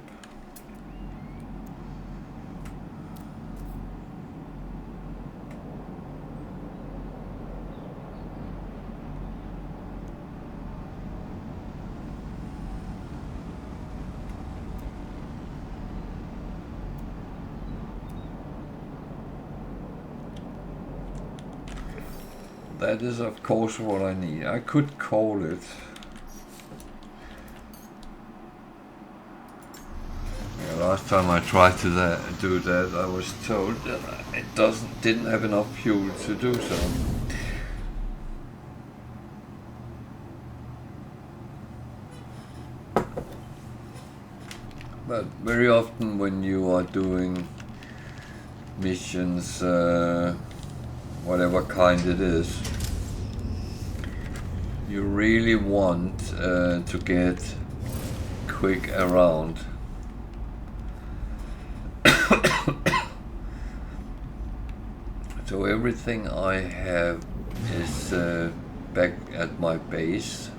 that is of course what I need. I could call it. Yeah, last time I tried to do that, I was told that it didn't have enough fuel to do so. But very often when you are doing missions, whatever kind it is, you really want to get quick around. So everything I have is back at my base.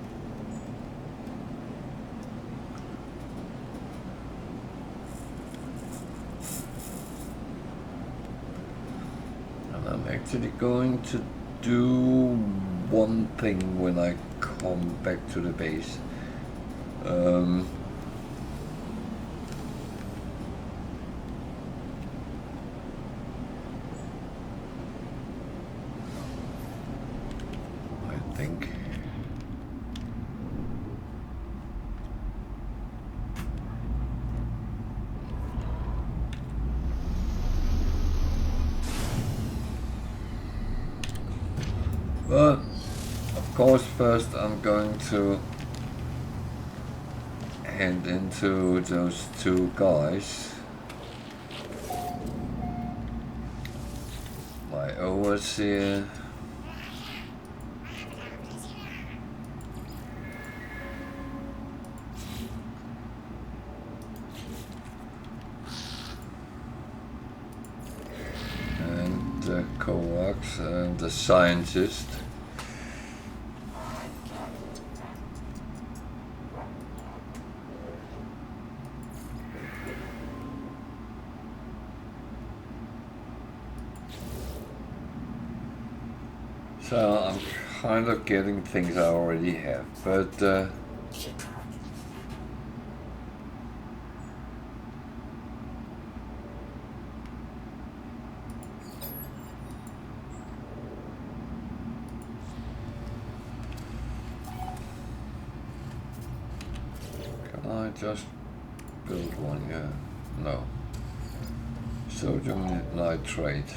And I'm actually going to do one thing when I come back to the base. I think. But of course first I'm going to head into those two guys. My overseer. And the coax and the scientist. So I'm kind of getting things I already have, but can I just build one here? No. Sodium nitrate.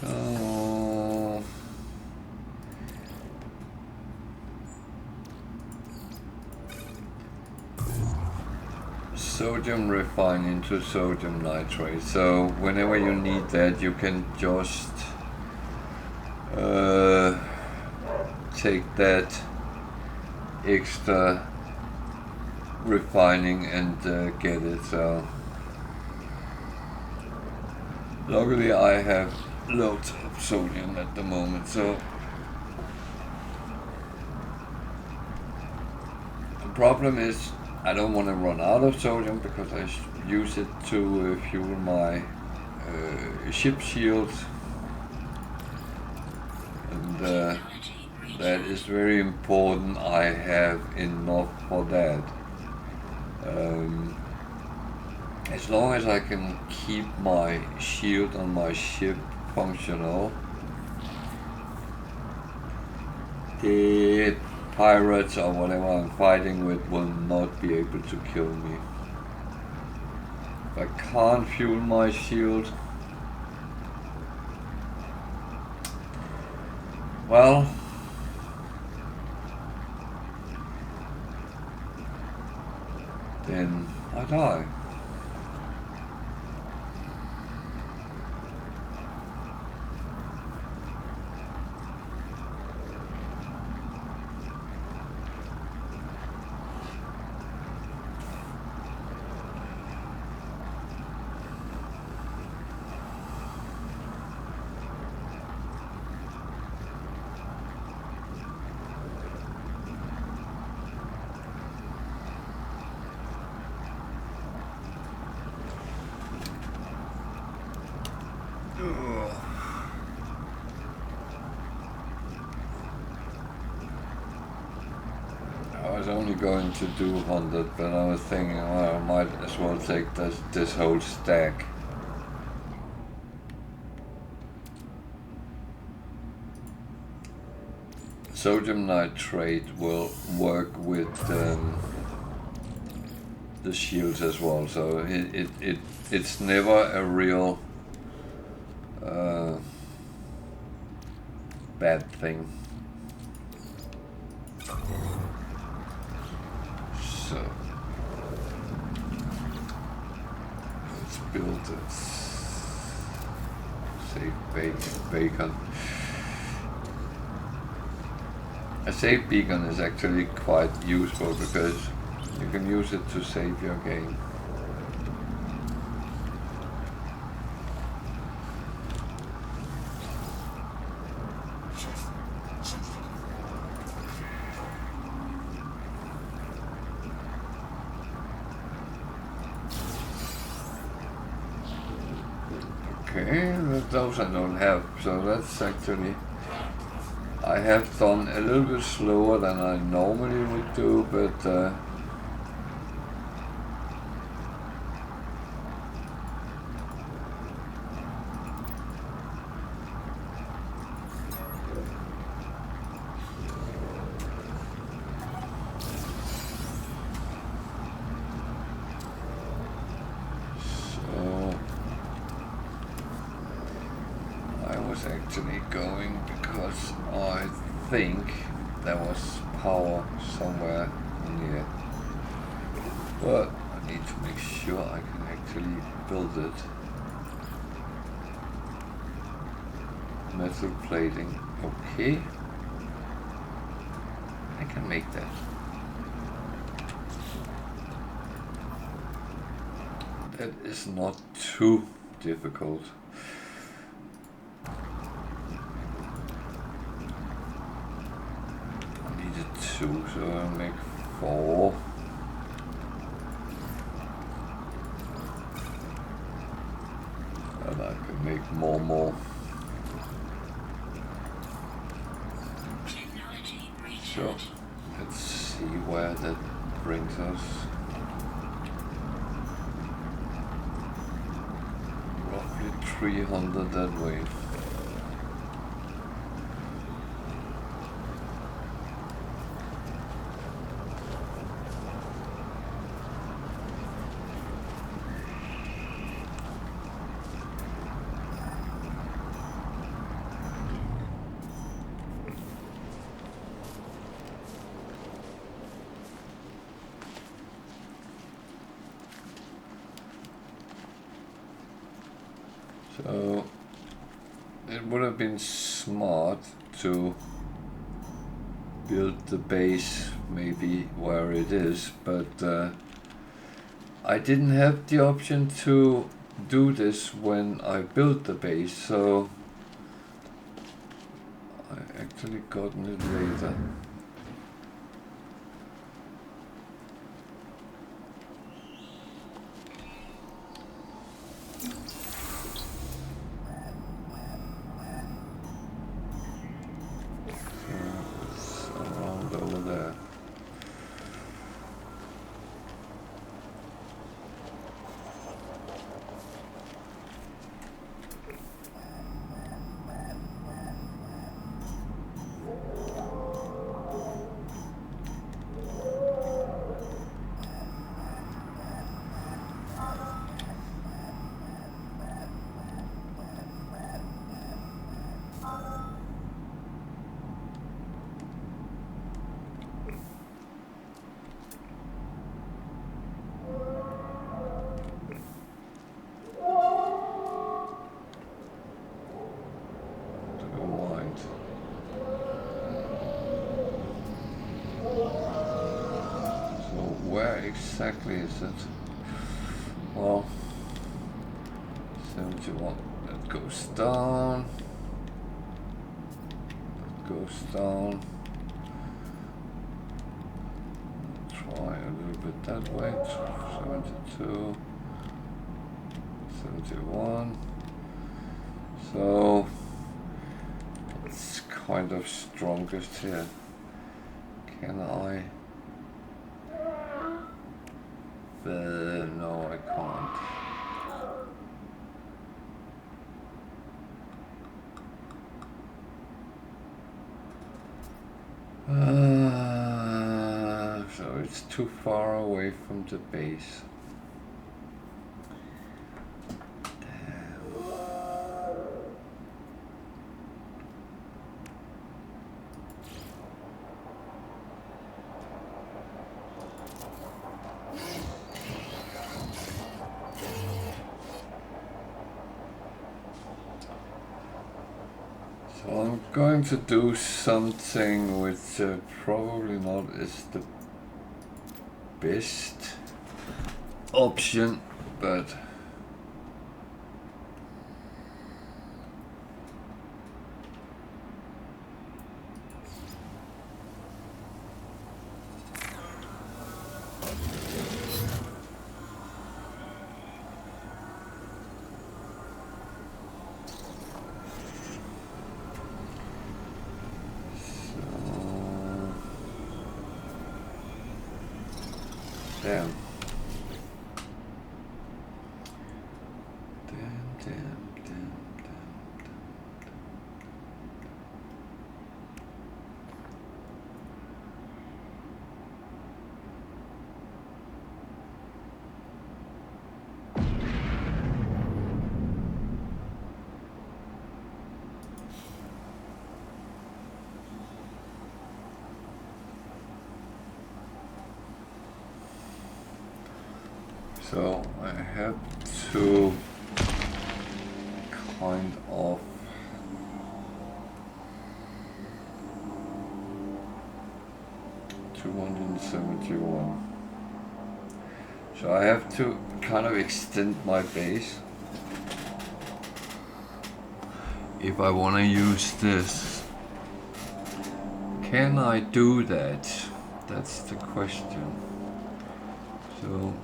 So sodium refined into sodium nitrate. So whenever you need that, you can just take that extra refining and get it. So luckily I have loads of sodium at the moment, so the problem is I don't want to run out of sodium because I use it to fuel my ship shields, and that is very important. I have enough for that. As long as I can keep my shield on my ship functional, the pirates or whatever I'm fighting with will not be able to kill me. If I can't fuel my shield, well, then I die. was only going to do 100, but I was thinking, well, I might as well take this whole stack. Sodium nitrate will work with the shields as well, so it's never a real bad thing. So let's build it. Save bacon. A save beacon is actually quite useful because you can use it to save your game. Okay, those I don't have, so that's actually, I have done a little bit slower than I normally would do, but actually going because I think there was power somewhere near, but I need to make sure I can actually build it. Metal plating, okay, I can make that. That is not too difficult. So I'll make 4. And I can make more. So let's see where that brings us. Roughly 300 that way. So it would have been smart to build the base maybe where it is, but I didn't have the option to do this when I built the base, so I actually gotten it later. Exactly is it? Well, 71. That goes down. That goes down. Try a little bit that way. 72. 71. So it's kind of strongest here. Can I No, I can't. So it's too far away from the base. So I'm going to do something which probably not is the best option, but damn. So I have to kind of $271. So I have to kind of extend my base if I want to use this. Can I do that? That's the question. So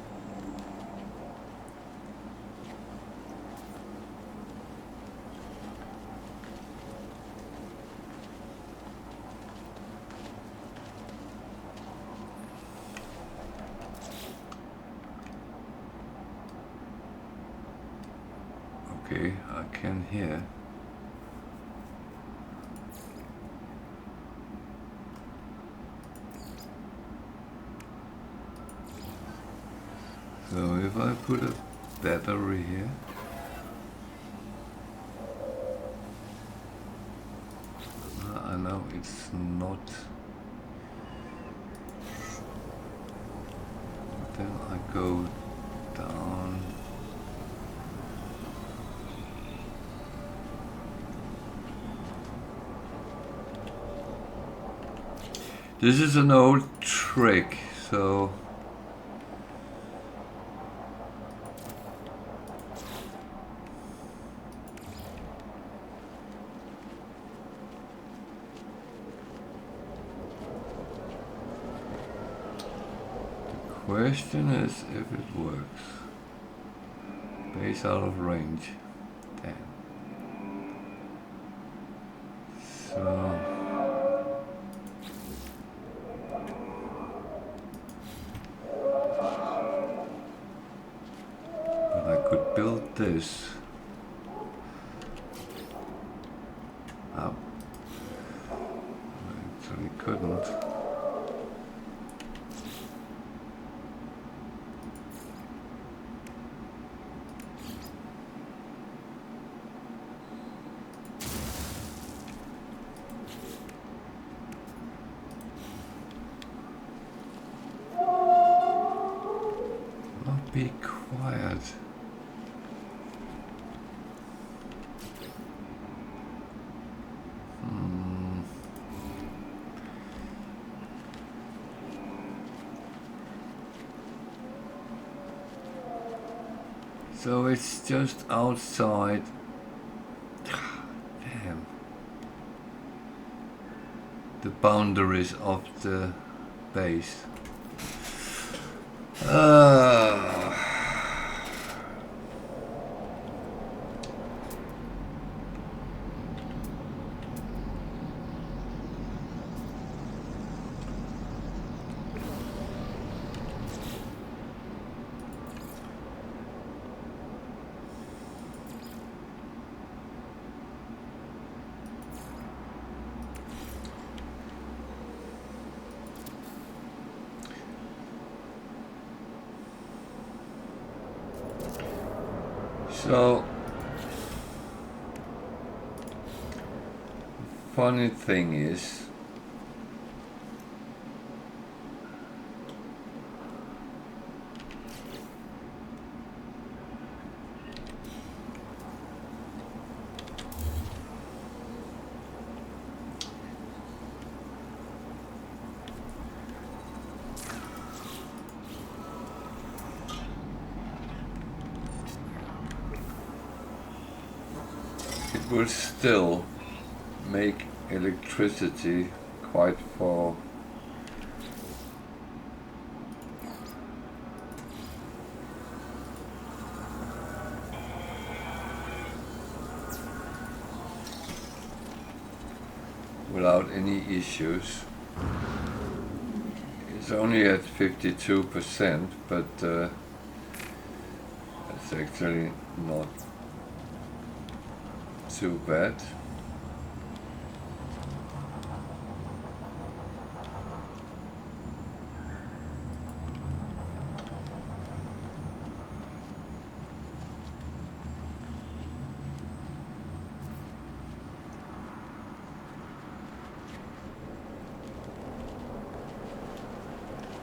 okay, I can hear. So if I put a battery here, I know it's not. Then I go down. This is an old trick, so the question is if it works. Base out of range. Damn. So but I could build this up. I actually couldn't. Be quiet. So it's just outside. Damn. The boundaries of the base. So, funny thing is, it will still make electricity quite far. Without any issues. It's only at 52%, but it's actually not too bad.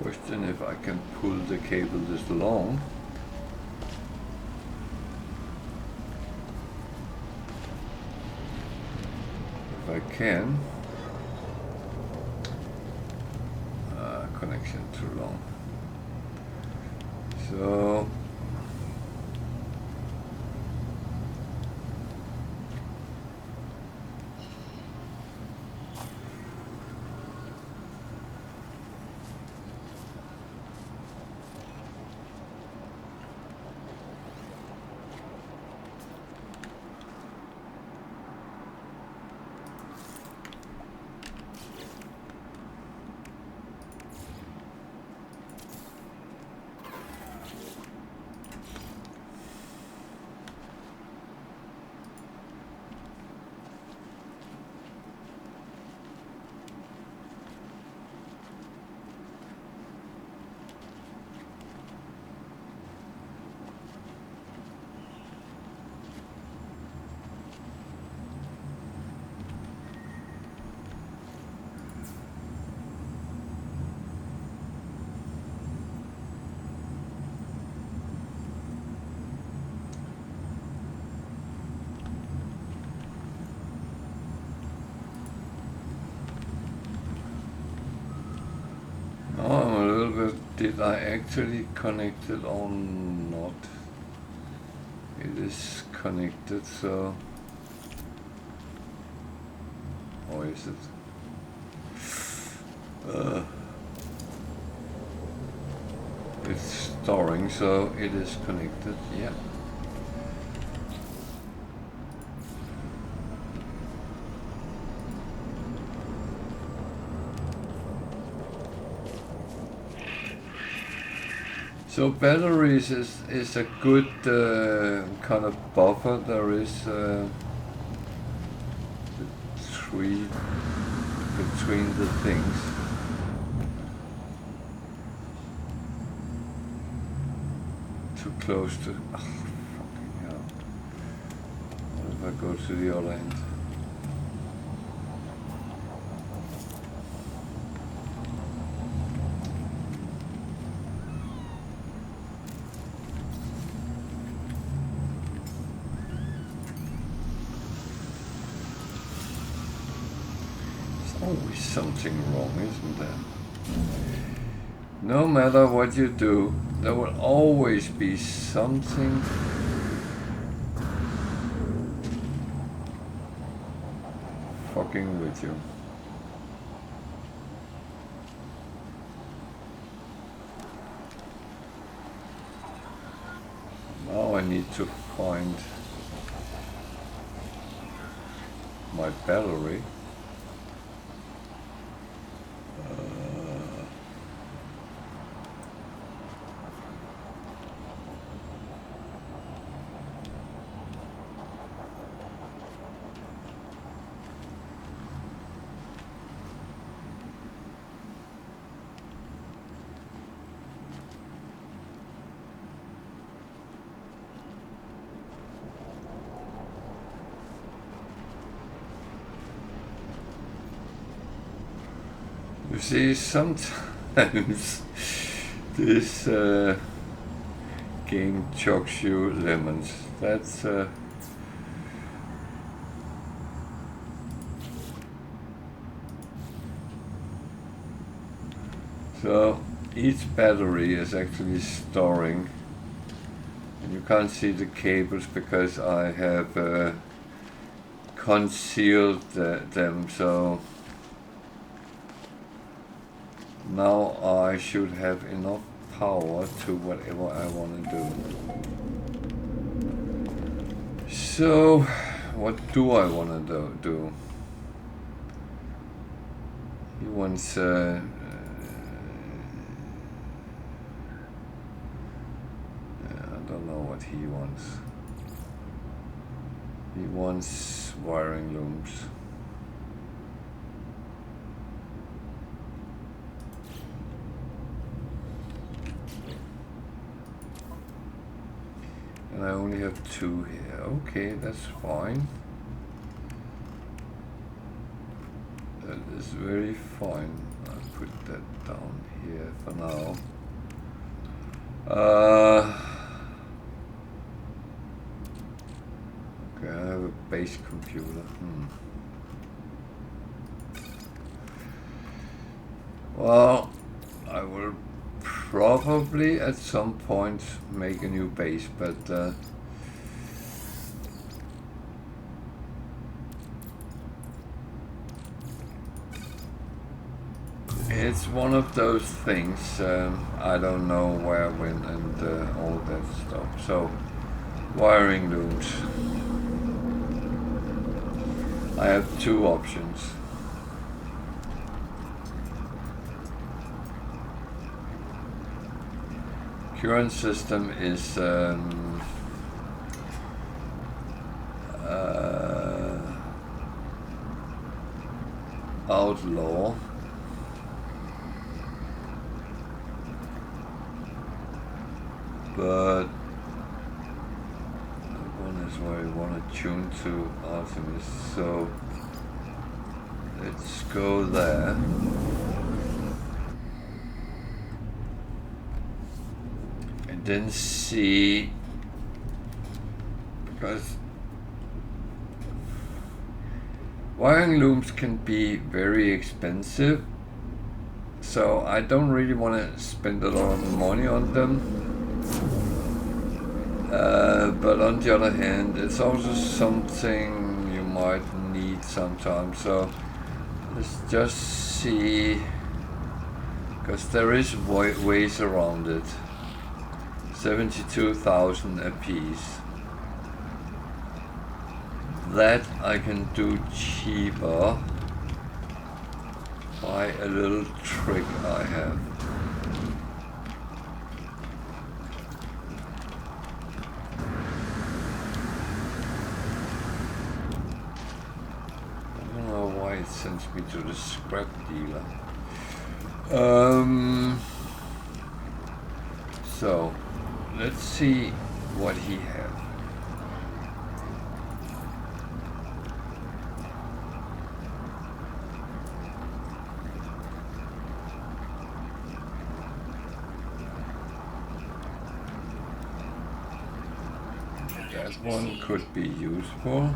Question if I can pull the cable this long. If I can. Connection too long. So I'm a little bit, did I actually connect it or not? It is connected, so, or is it? It's storing, so it is connected, yeah. So batteries is a good kind of buffer. There is the tree between the things. Too close to. Oh, fucking hell. What if I go to the other end? Always something wrong, isn't there? No matter what you do, there will always be something fucking with you. Now I need to find my battery. You see, sometimes this game chucks you lemons. That's so each battery is actually storing, and you can't see the cables because I have concealed them, so now I should have enough power to whatever I want to do. So what do I want to do? He wants I don't know what he wants. He wants wiring looms. And I only have 2 here. Okay, that's fine. That is very fine. I'll put that down here for now. Okay, I have a base computer. Well, I will probably at some point make a new base, but it's one of those things. I don't know where, when, and all that stuff. So, wiring looms. I have 2 options. Current system is outlaw. But that one is where I want to tune to Artemis, so let's go there. And then see, because wiring looms can be very expensive, so I don't really want to spend a lot of money on them. But on the other hand, it's also something you might need sometimes. So let's just see, because there is ways around it. 72,000 a piece. That I can do cheaper by a little trick I have. It sends me to the scrap dealer. So let's see what he has. That one could be useful.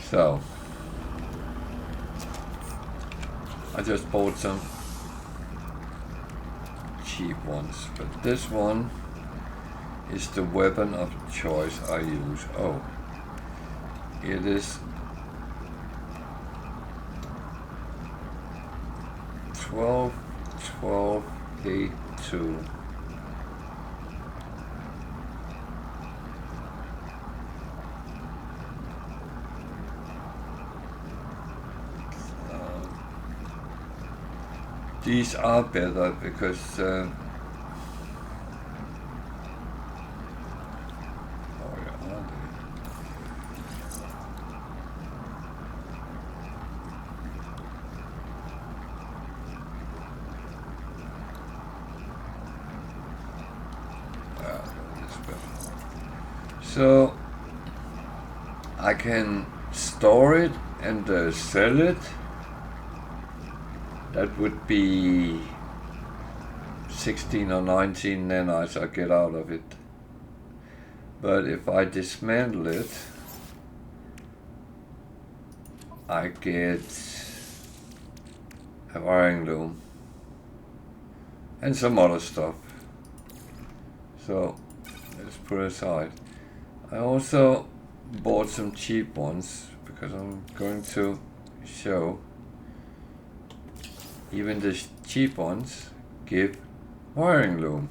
So, I just bought some cheap ones, but this one is the weapon of choice I use. Oh, it is 12, 12, 8, 2. These are better because oh yeah, are they? So I can store it and sell it. That would be 16 or 19 nanites I get out of it. But if I dismantle it, I get a wiring loom and some other stuff. So let's put it aside. I also bought some cheap ones because I'm going to show even the cheap ones give wiring loom.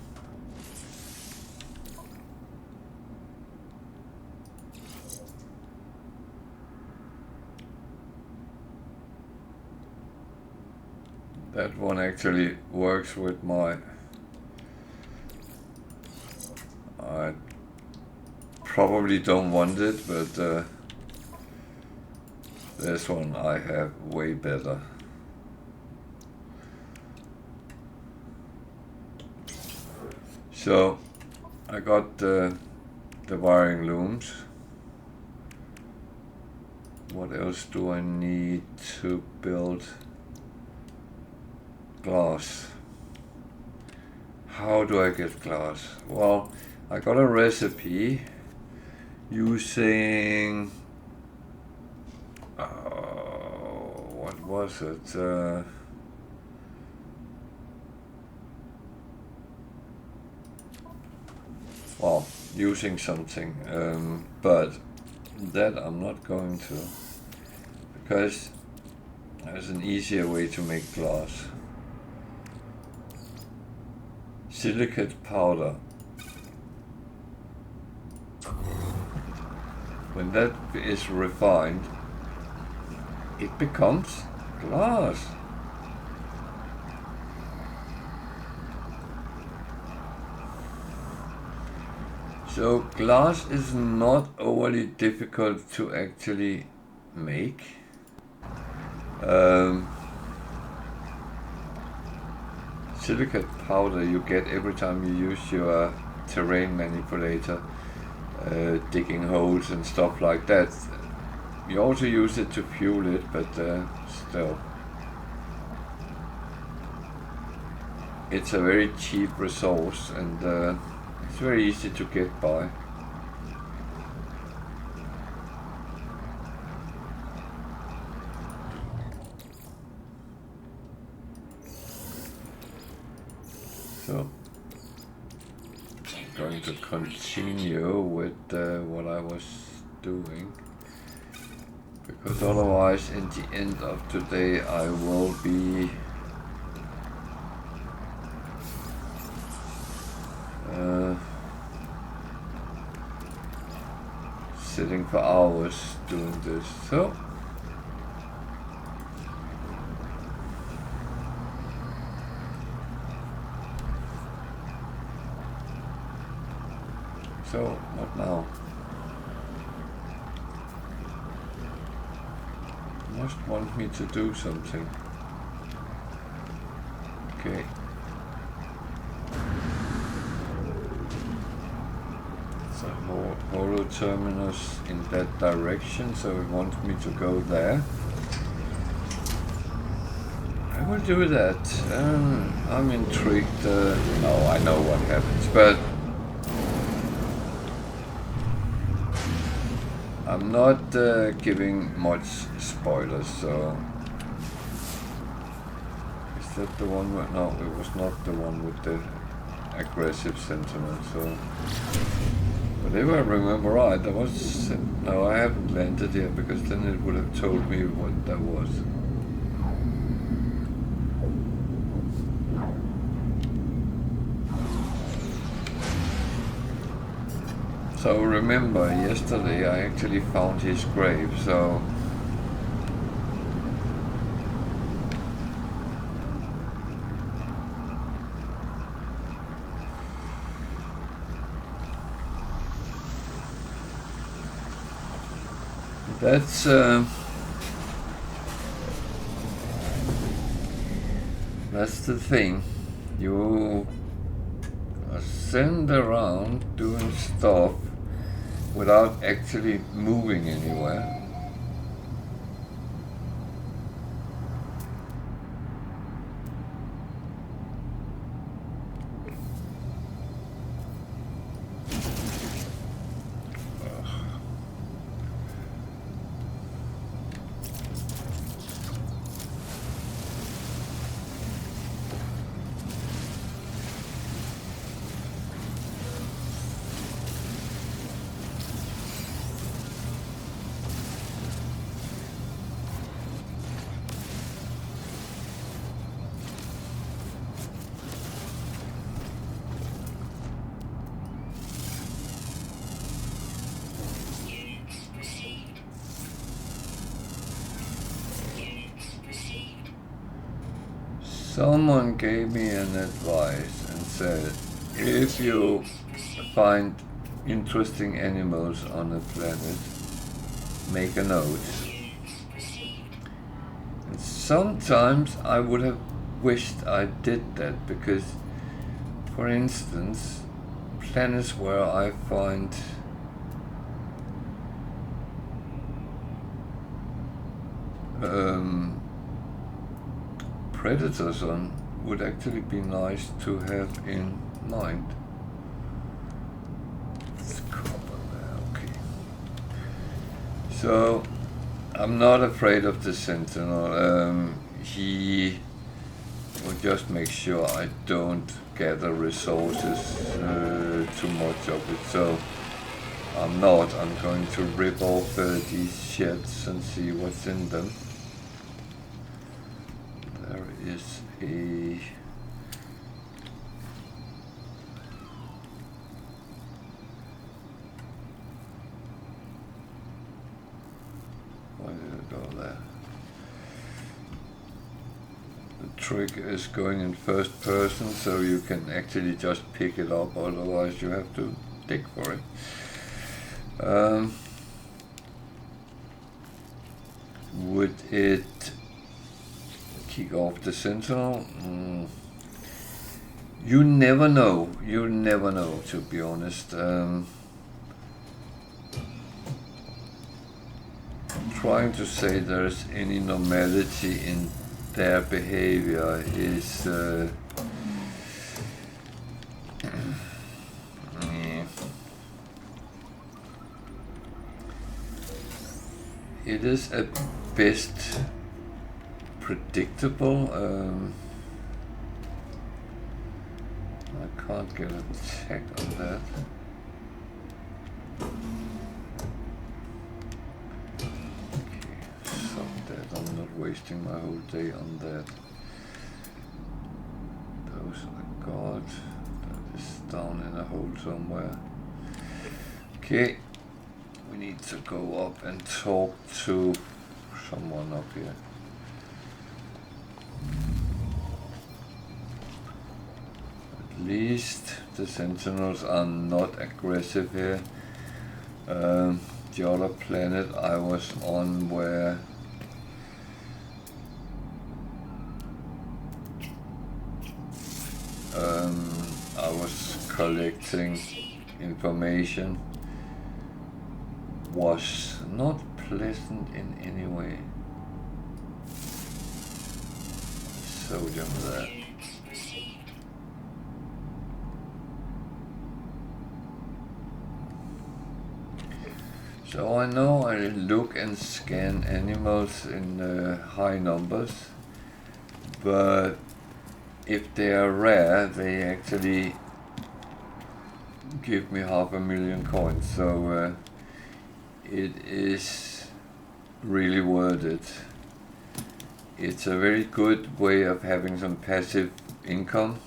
That one actually works with my... I probably don't want it, but this one I have way better. So I got the wiring looms. What else do I need to build? Glass. How do I get glass? Well, I got a recipe using what was it? Well, using something, but that I'm not going to, because there's an easier way to make glass. Silicate powder. When that is refined, it becomes glass. So glass is not overly difficult to actually make. Silicate powder you get every time you use your terrain manipulator, digging holes and stuff like that. You also use it to fuel it, but still. It's a very cheap resource and it's very easy to get by. So I'm going to continue with what I was doing, because otherwise in the end of today I will be sitting for hours doing this. So what now? You must want me to do something. Okay. So holo terminus in that direction, so it wants me to go there. I will do that. I'm intrigued. No, I know what happens, but I'm not giving much spoilers, so... Is that the one? No, it was not the one with the aggressive sentiment, so... But if I remember right, there was... No, I haven't landed yet, because then it would have told me what that was. So remember, yesterday I actually found his grave, so... That's the thing. You ascend around doing stuff, without actually moving anywhere. Units received. Units received. Someone gave me an advice and said, if you find interesting animals on a planet, make a note. Units received. And sometimes I would have wished I did that because, for instance, planets where I find predators on would actually be nice to have in mind. It's copper there, okay. So I'm not afraid of the Sentinel. He will just make sure I don't gather resources too much of it. So I'm not. I'm going to rip off these sheds and see what's in them. There is a... Why did it go there? The trick is going in first person, so you can actually just pick it up, otherwise you have to dig for it. Would it kick off the Sentinel? You never know. You never know, to be honest. Trying to say there's any normality in their behavior is it is at best predictable. I can't get a check on that. I'm not wasting my whole day on that. Those I got. That is down in a hole somewhere. Okay. We need to go up and talk to someone up here. At least the Sentinels are not aggressive here. The other planet I was on where I was collecting information was not pleasant in any way. Sodium there. So I know I look and scan animals in high numbers, but if they are rare, they actually give me 500,000 coins, so it is really worth it. It's a very good way of having some passive income.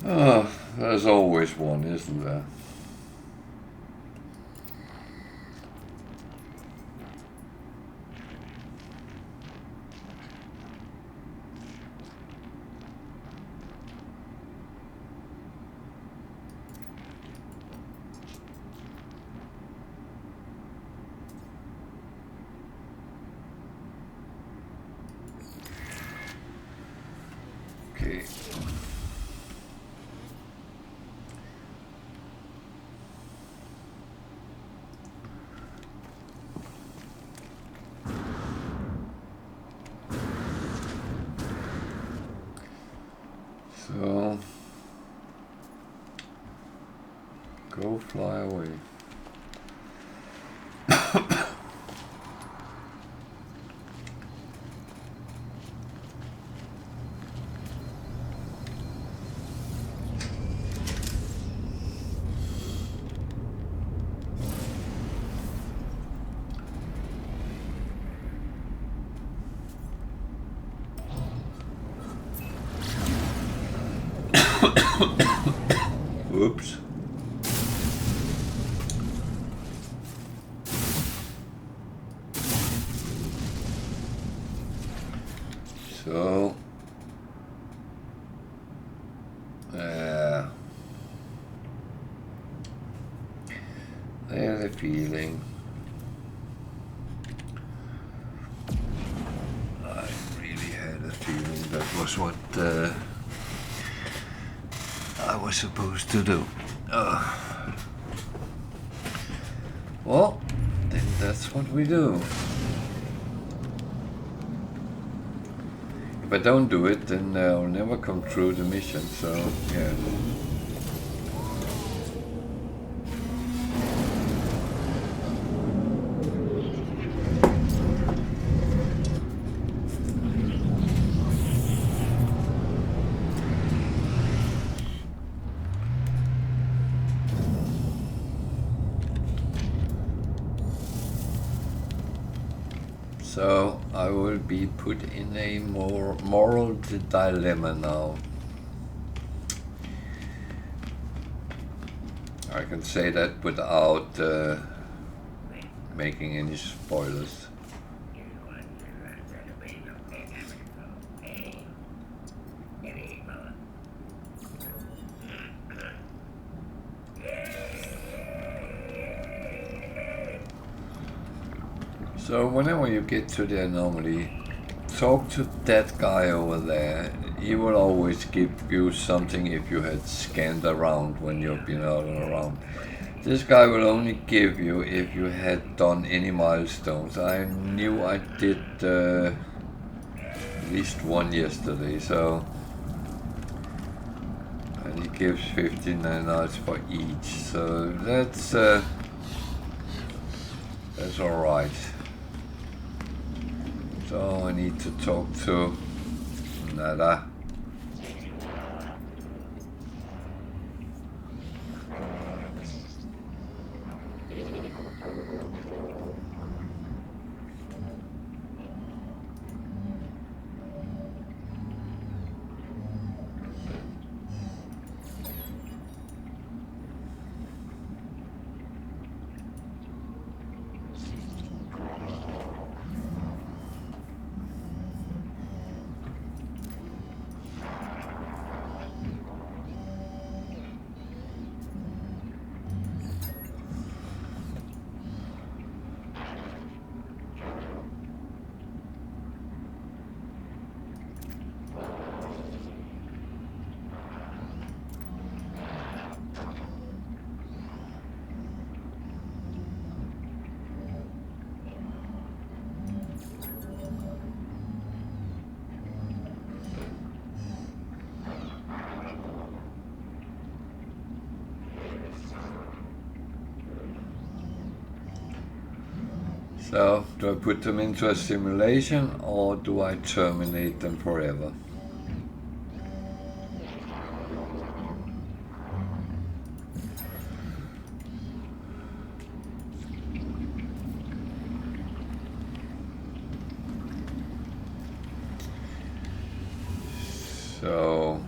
Oh, there's always one, isn't there? Okay. So, go fly away. Oops. So, I had a feeling. I really had a feeling that was what I was supposed to do. Well, then that's what we do. If I don't do it, then I'll never come through the mission, so yeah. So I will be put in a more moral dilemma now. I can say that without making any spoilers. So whenever you get to the anomaly, talk to that guy over there. He will always give you something if you had scanned around when you've been out and around. This guy will only give you if you had done any milestones. I knew I did at least one yesterday, so... And he gives 15 nanites for each, so that's alright. So I need to talk to Nada. So, do I put them into a simulation or do I terminate them forever? So,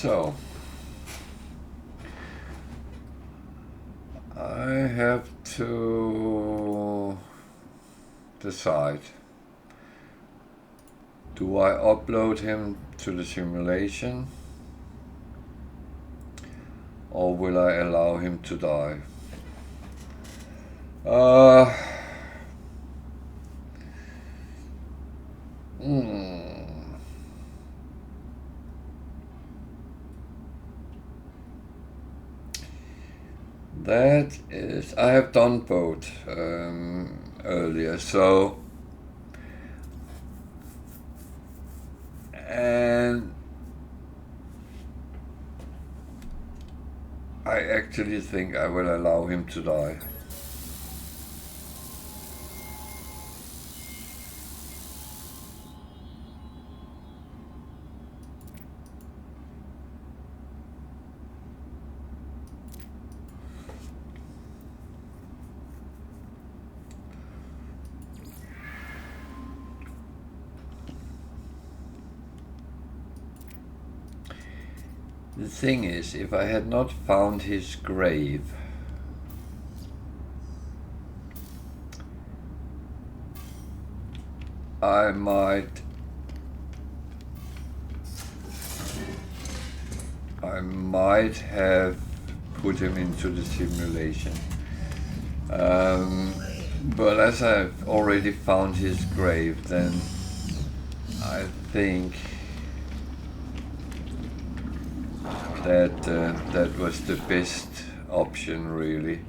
So I have to decide. Do I upload him to the simulation, or will I allow him to die? That is, I have done both earlier, so, and I actually think I will allow him to die. The thing is, if I had not found his grave, I might have put him into the simulation. But as I've already found his grave, then I think that was the best option, really.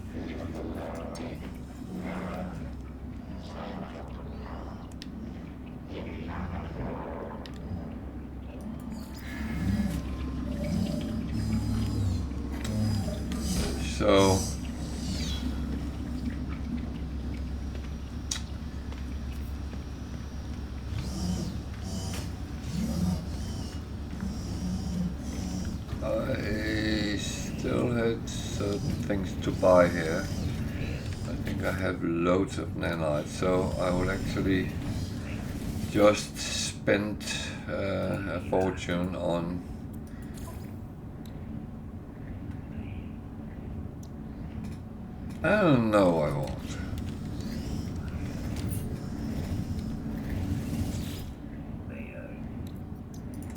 So I still had certain things to buy here. I think I have loads of nanites, so I will actually just spend a fortune on I don't know, I won't.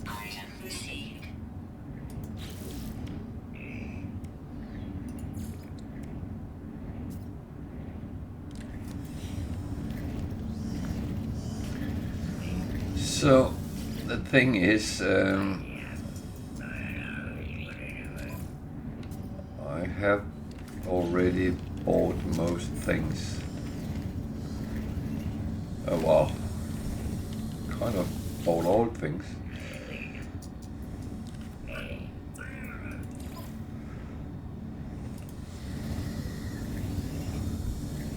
Item received. So the thing is, I have already bought most things. Well, kind of bought all things.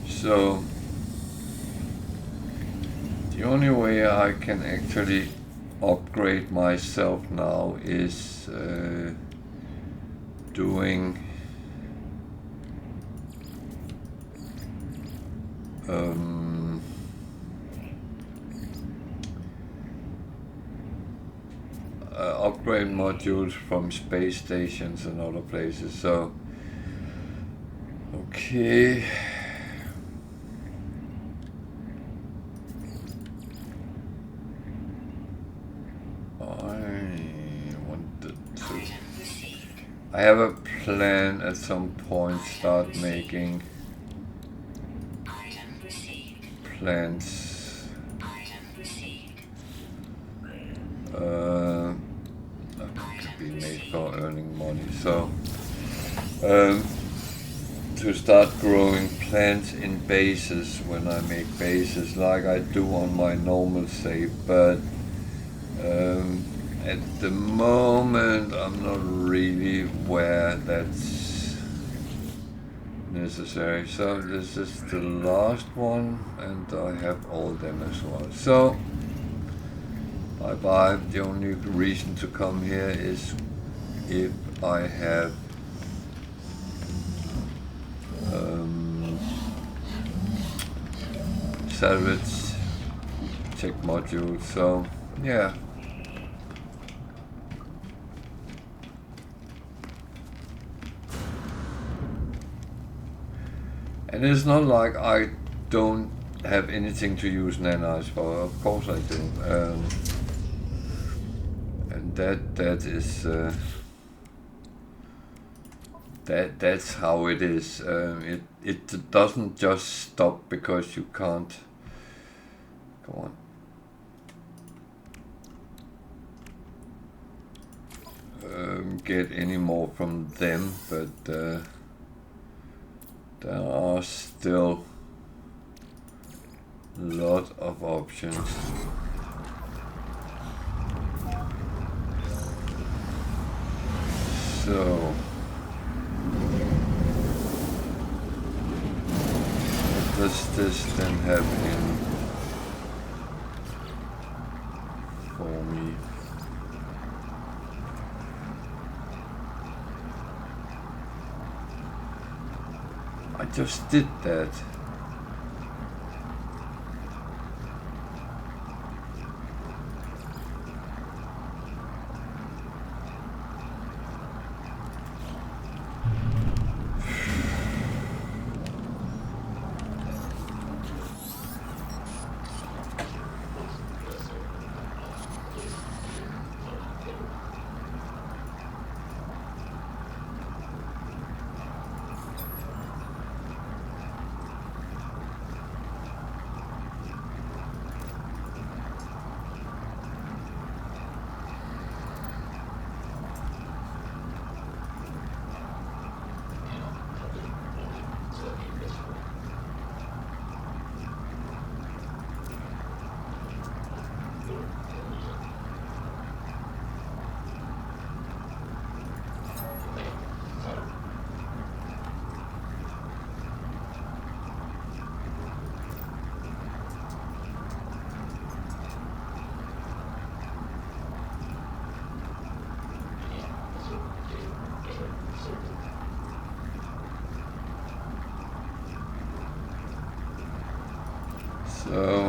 So the only way I can actually upgrade myself now is doing upgrade modules from space stations and other places. So okay. I have a plan at some point start making plans that could be made for earning money. So to start growing plants in bases when I make bases like I do on my normal save, but at the moment I'm not really where that's necessary. So this is the last one and I have all them as well. So bye bye. The only reason to come here is if I have salvage tech module. So yeah. And it's not like I don't have anything to use nanites for. Of course I do. And that is that's how it is. It doesn't just stop because you can't. Come on. Get any more from them, but there are still a lot of options. So what does this then have in for me? I just did that. So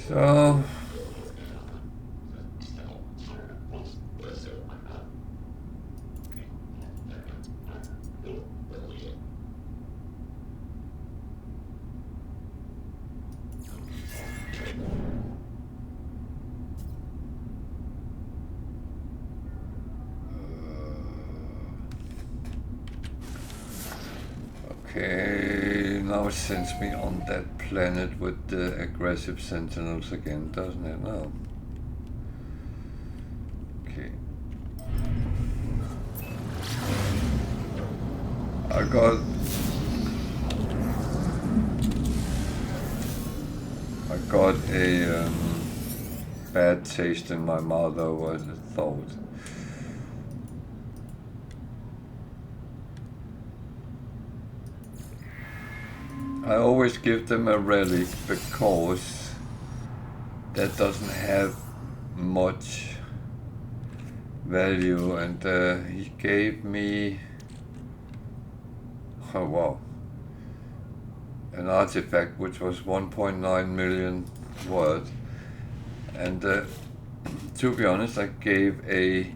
So okay, now it sends me on that planet with the aggressive sentinels again, doesn't it? No. Okay. I got a bad taste in my mouth over the thought. I always give them a relic because that doesn't have much value, and he gave me, oh wow, an artifact which was 1.9 million worth, and to be honest, I gave a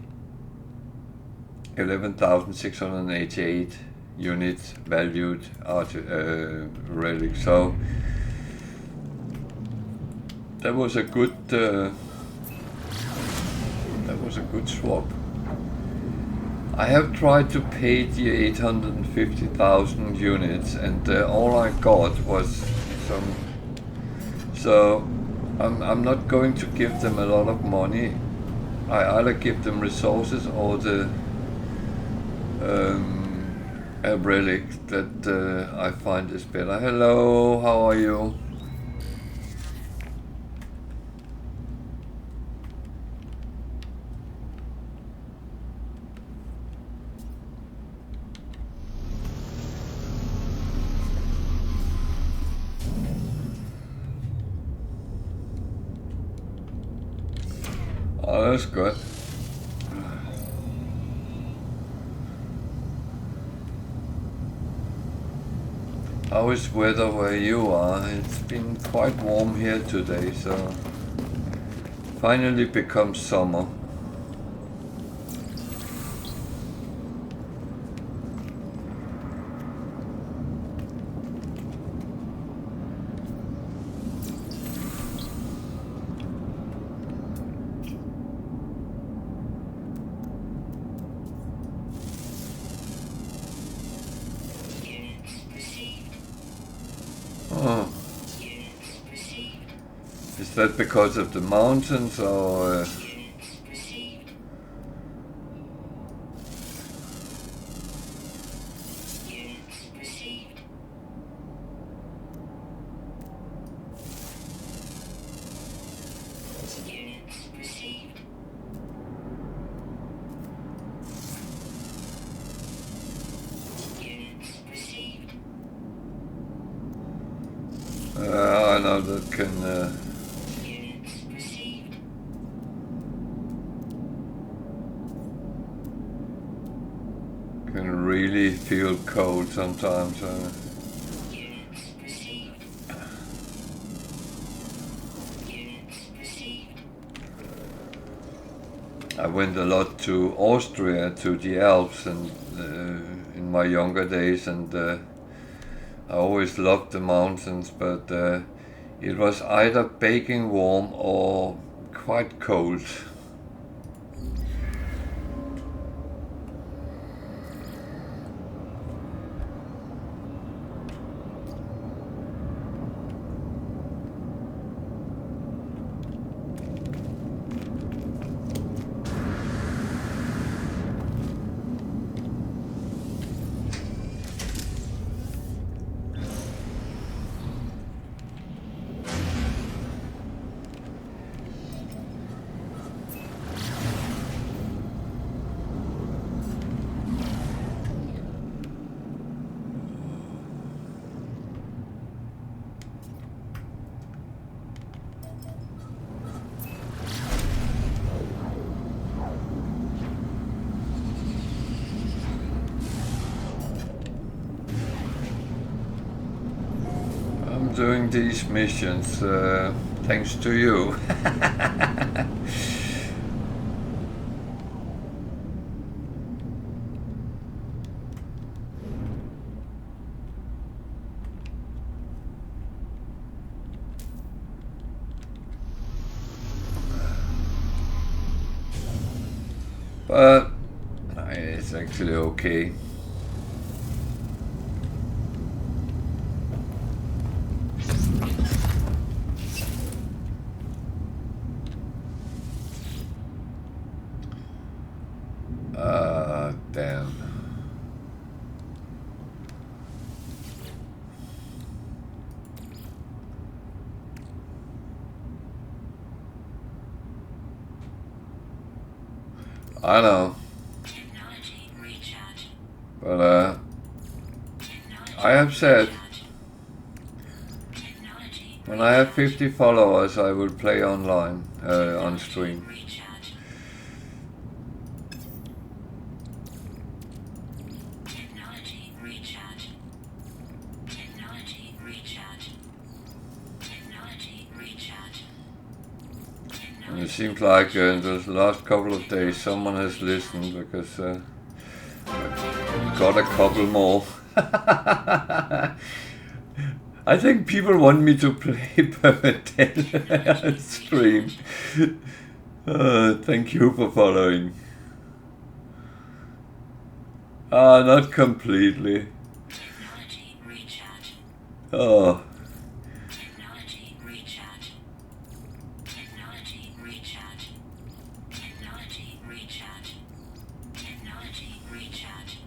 11,688 units valued relic, so that was a good was a good swap. I have tried to pay the 850,000 units, and all I got was some. So I'm not going to give them a lot of money. I either give them resources or the a relic that I find is better. Hello, how are you? Oh, that's good. How is weather where you are? It's been quite warm here today, so finally becomes summer. Is that because of the mountains or? I know that can really feel cold sometimes. I went a lot to Austria, to the Alps, and in my younger days, and I always loved the mountains, but it was either baking warm or quite cold. Doing these missions thanks to you. But it's actually okay. Damn. I know. But I have said when I have 50 followers I will play online on stream. And it seems like in the last couple of days someone has listened, because I've got a couple more. I think people want me to play Permadeath on stream. Thank you for following. Not completely. Technology recharge. Oh, Technology recharge. Technology recharge. Technology recharge. Technology recharge.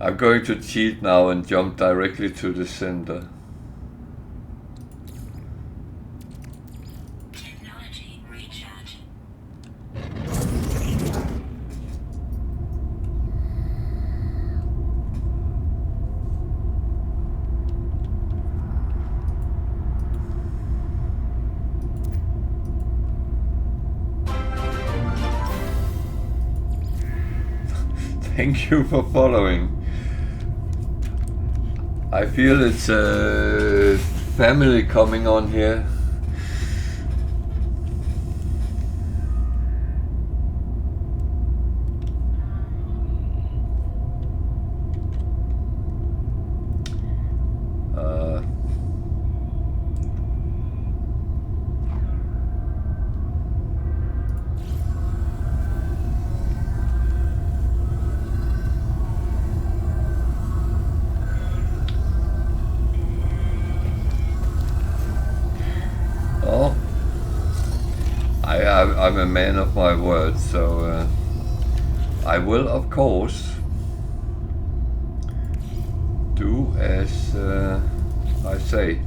I'm going to cheat now and jump directly to the center. Technology recharge. Thank you for following. I feel it's a family coming on here. Oh, I'm a man of my word, so I will, of course, do as I say.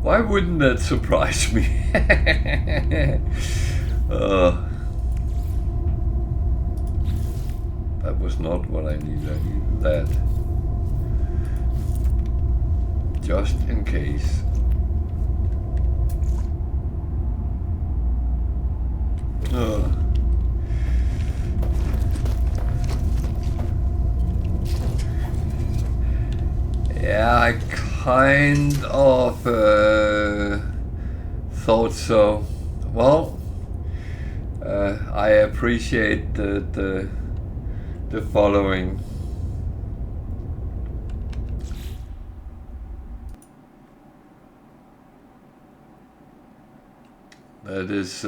Why wouldn't that surprise me? That was not what I needed. I needed that. Just in case. Yeah, I kind of thought so. Well, I appreciate the following. That is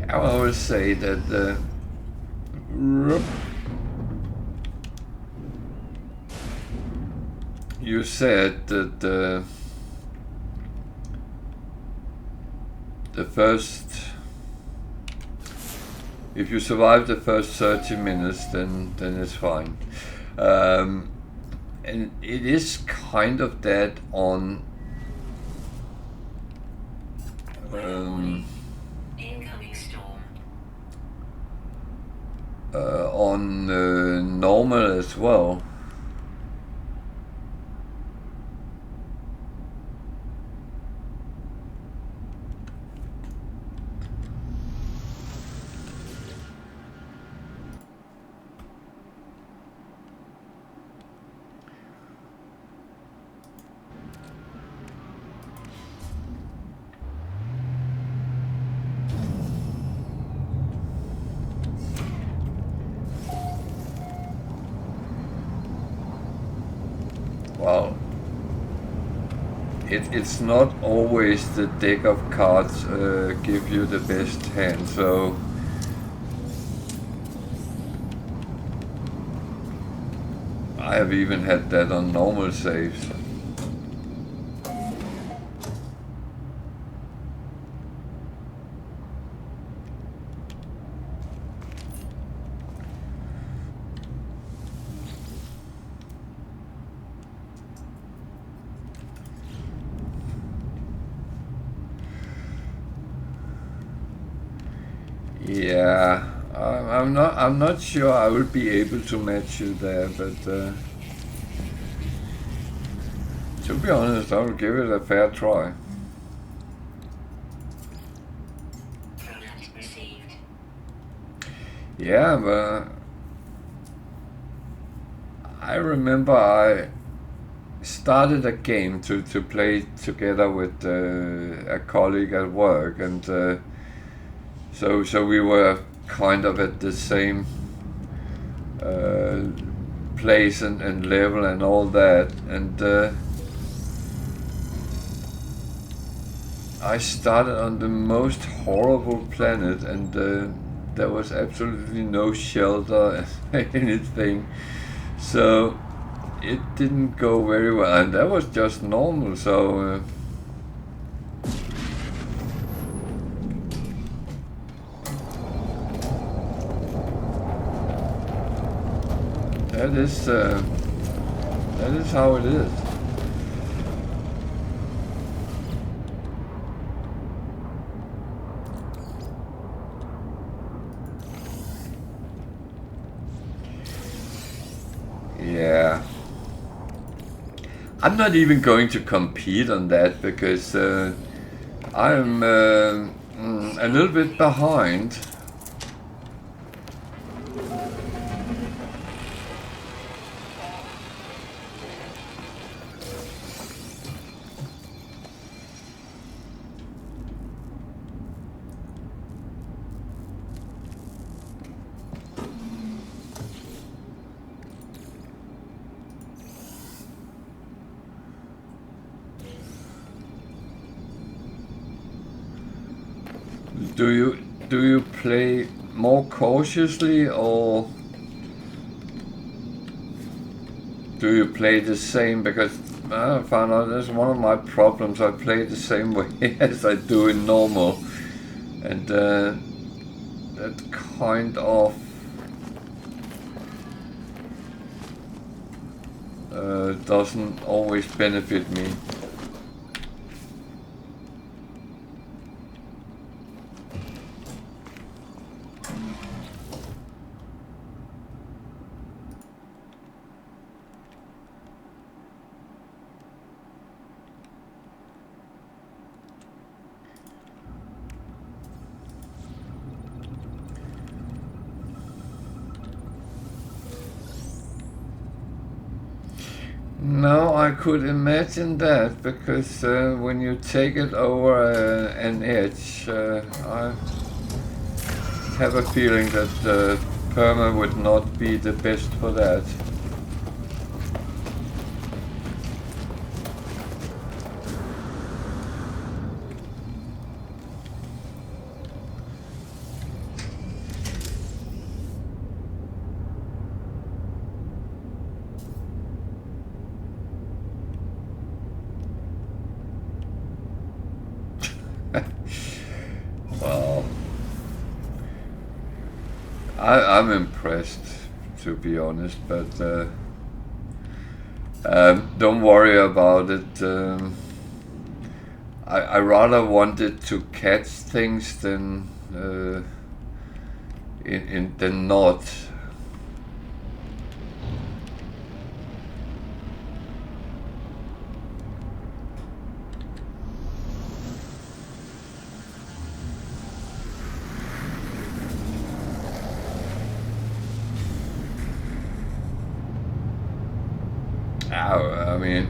I always say that you said that the first, if you survive the first 30 minutes, then it's fine. And it is kind of that on Incoming storm. on normal as well. Well, it's not always the deck of cards give you the best hand, so I have even had that on normal saves. Yeah, I'm not sure I will be able to match you there, but to be honest, I will give it a fair try. Product received. Yeah, but I remember I started a game to play together with a colleague at work, and so we were kind of at the same place and level and all that, and I started on the most horrible planet, and there was absolutely no shelter and anything, so it didn't go very well, and that was just normal, so that is how it is. Yeah. I'm not even going to compete on that because I'm a little bit behind. Do you play more cautiously, or do you play the same? Because I found out that's one of my problems. I play the same way as I do in normal, and that kind of doesn't always benefit me. No, I could imagine that, because when you take it over an edge, I have a feeling that perma would not be the best for that. Well, I'm impressed, to be honest, but don't worry about it. I rather wanted to catch things than than not. I mean,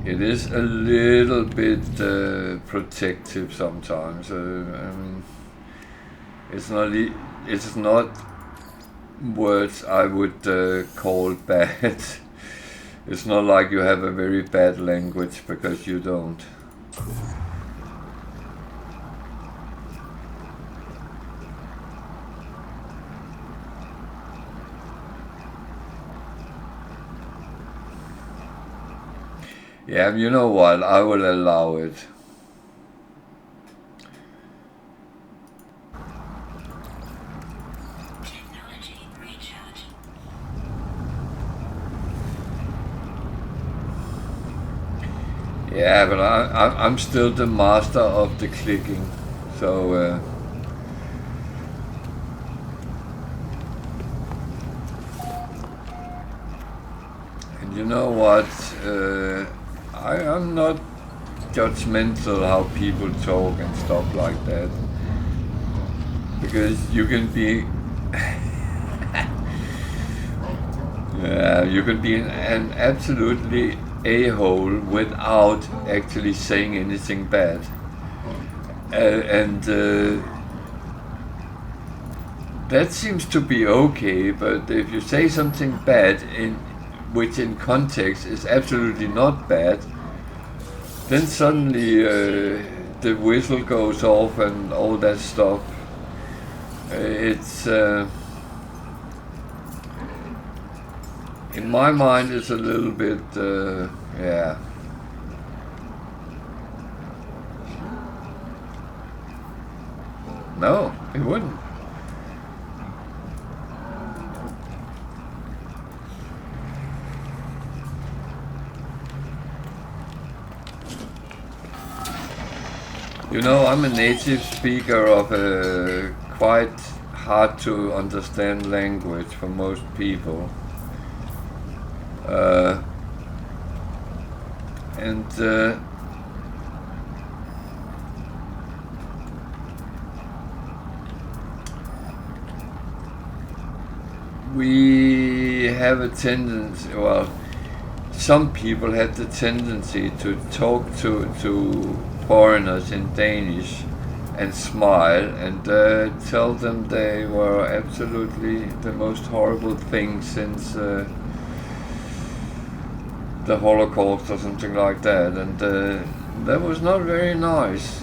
it is a little bit protective sometimes. I mean, it's not words I would call bad. It's not like you have a very bad language, because you don't. Yeah, you know what? I will allow it. Technology recharge. Yeah, but I'm still the master of the clicking, so and you know what? I'm not judgmental how people talk and stuff like that, because you can be yeah, you can be an absolutely a-hole without actually saying anything bad. And that seems to be okay, but if you say something bad which in context is absolutely not bad, then suddenly the whistle goes off and all that stuff. It's in my mind, it's a little bit yeah. No, it wouldn't. You know, I'm a native speaker of a quite hard to understand language for most people. And we have a tendency, well, some people had the tendency to talk to foreigners in Danish and smile and tell them they were absolutely the most horrible thing since the Holocaust or something like that, and that was not very nice.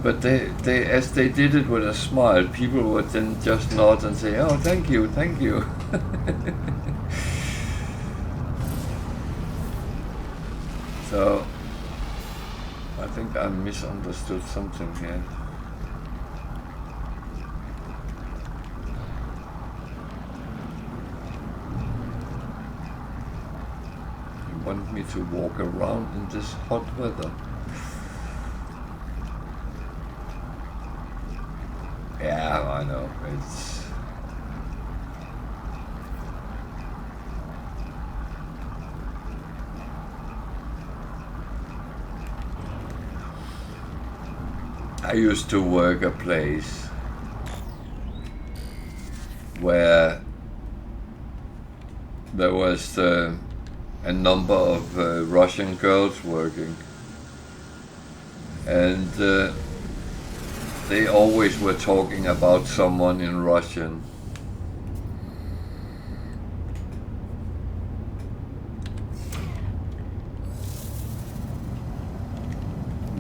But they, as they did it with a smile, people would then just nod and say, "Oh, thank you, thank you." So I think I misunderstood something here. You want me to walk around in this hot weather? Yeah, I know. It's I used to work a place where there was a number of Russian girls working, and they always were talking about someone in Russian.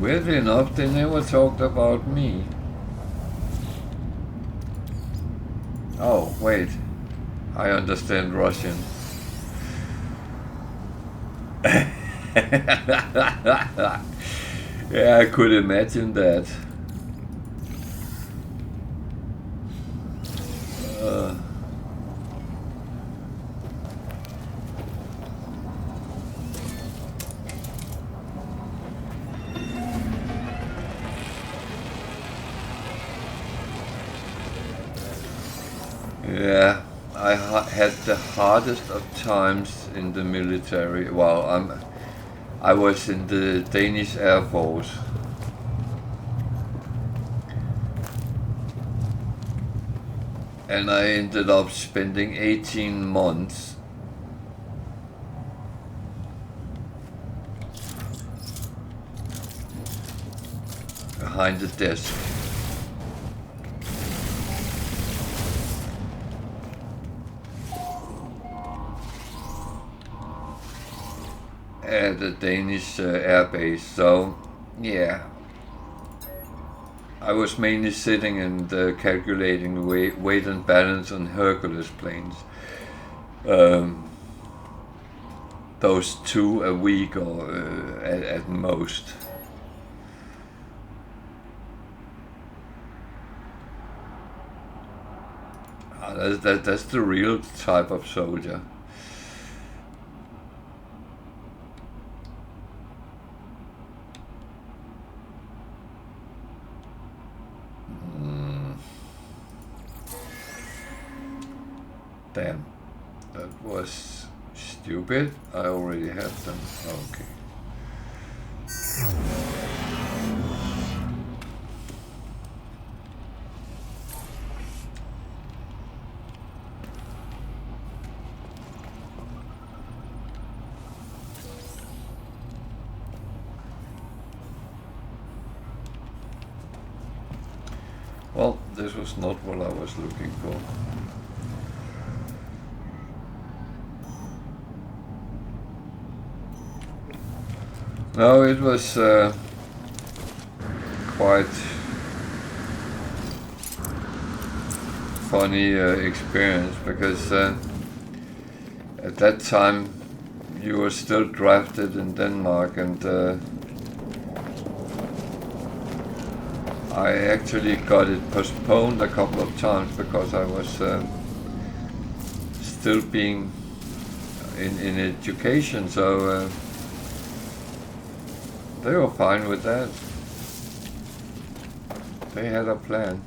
Weirdly enough, they never talked about me. Oh, wait. I understand Russian. Yeah, I could imagine that. Yeah, I had the hardest of times in the military. Well, I was in the Danish Air Force. And I ended up spending 18 months behind the desk. At a Danish air base, so yeah, I was mainly sitting and calculating weight and balance on Hercules planes. Those 2 a week or at most. That's the real type of soldier. Damn, that was stupid. I already had them. Okay. Well, this was not what I was looking for. No, it was quite funny experience because at that time you were still drafted in Denmark, and I actually got it postponed a couple of times because I was still being in education, so they were fine with that. They had a plan.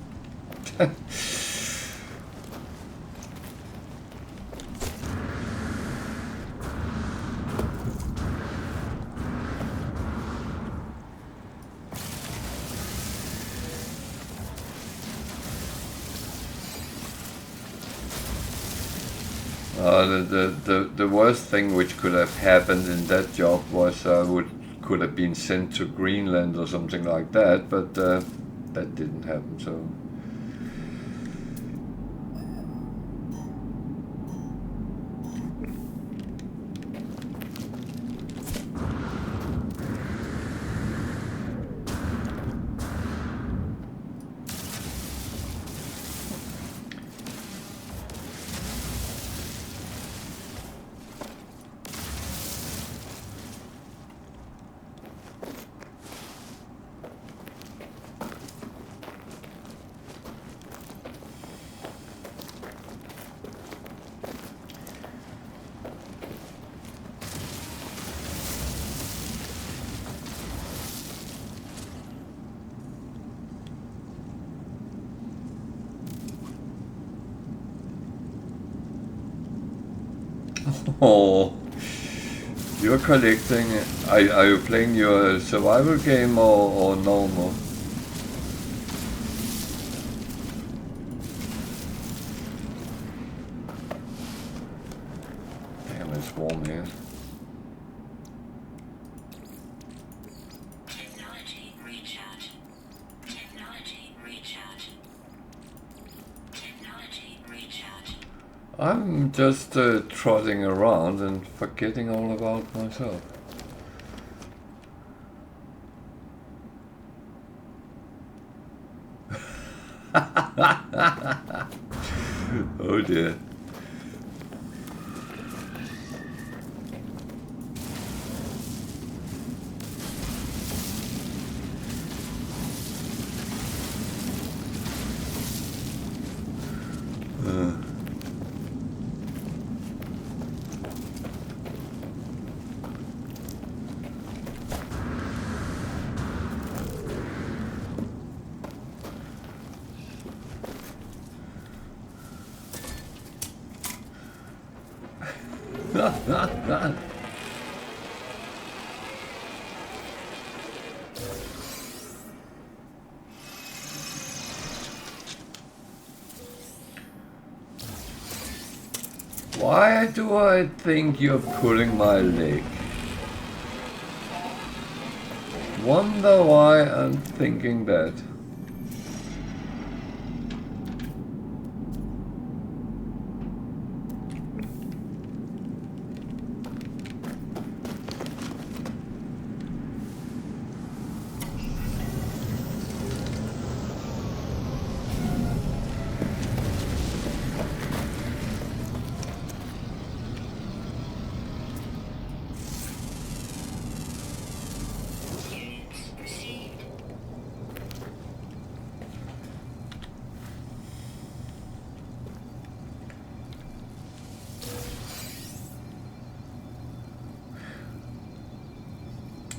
The worst thing which could have happened in that job was I could have been sent to Greenland or something like that, but that didn't happen. So. Oh, you're collecting. Are you playing your survival game or normal? Damn, it's warm here. Technology recharge. Technology recharge. Technology recharge. I'm just trotting around and forgetting all about myself. Oh dear. Why do I think you're pulling my leg? Wonder why I'm thinking that.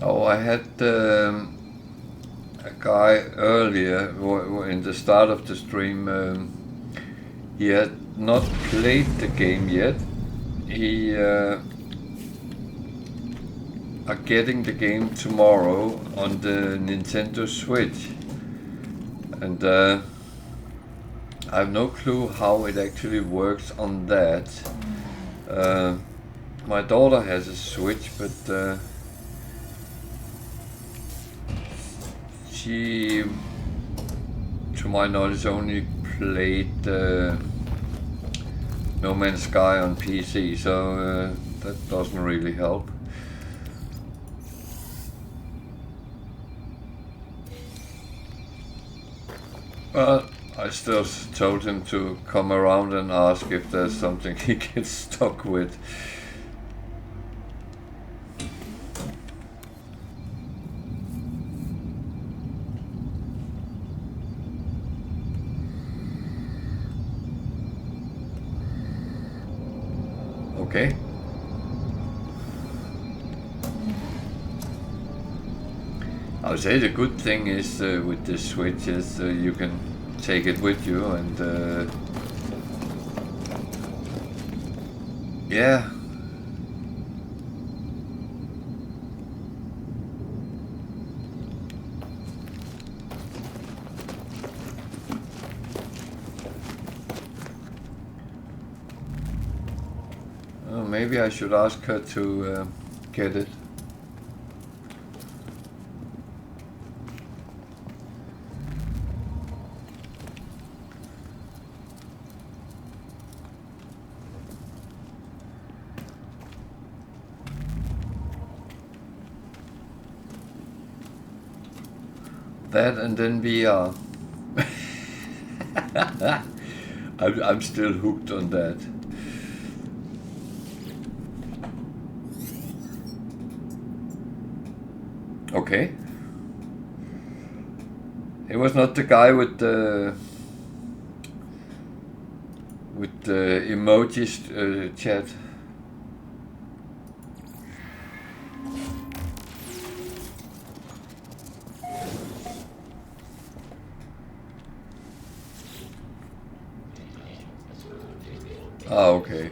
Oh, I had a guy earlier in the start of the stream. He had not played the game yet. He are getting the game tomorrow on the Nintendo Switch, and I have no clue how it actually works on that. My daughter has a Switch, but she, to my knowledge, only played No Man's Sky on PC, so that doesn't really help. But I still told him to come around and ask if there's something he gets stuck with. Okay. I would say the good thing is with the Switch is you can take it with you, and yeah. Maybe I should ask her to get it. That and then VR. I'm still hooked on that. Okay. It was not the guy with the emojis chat. Ah, okay.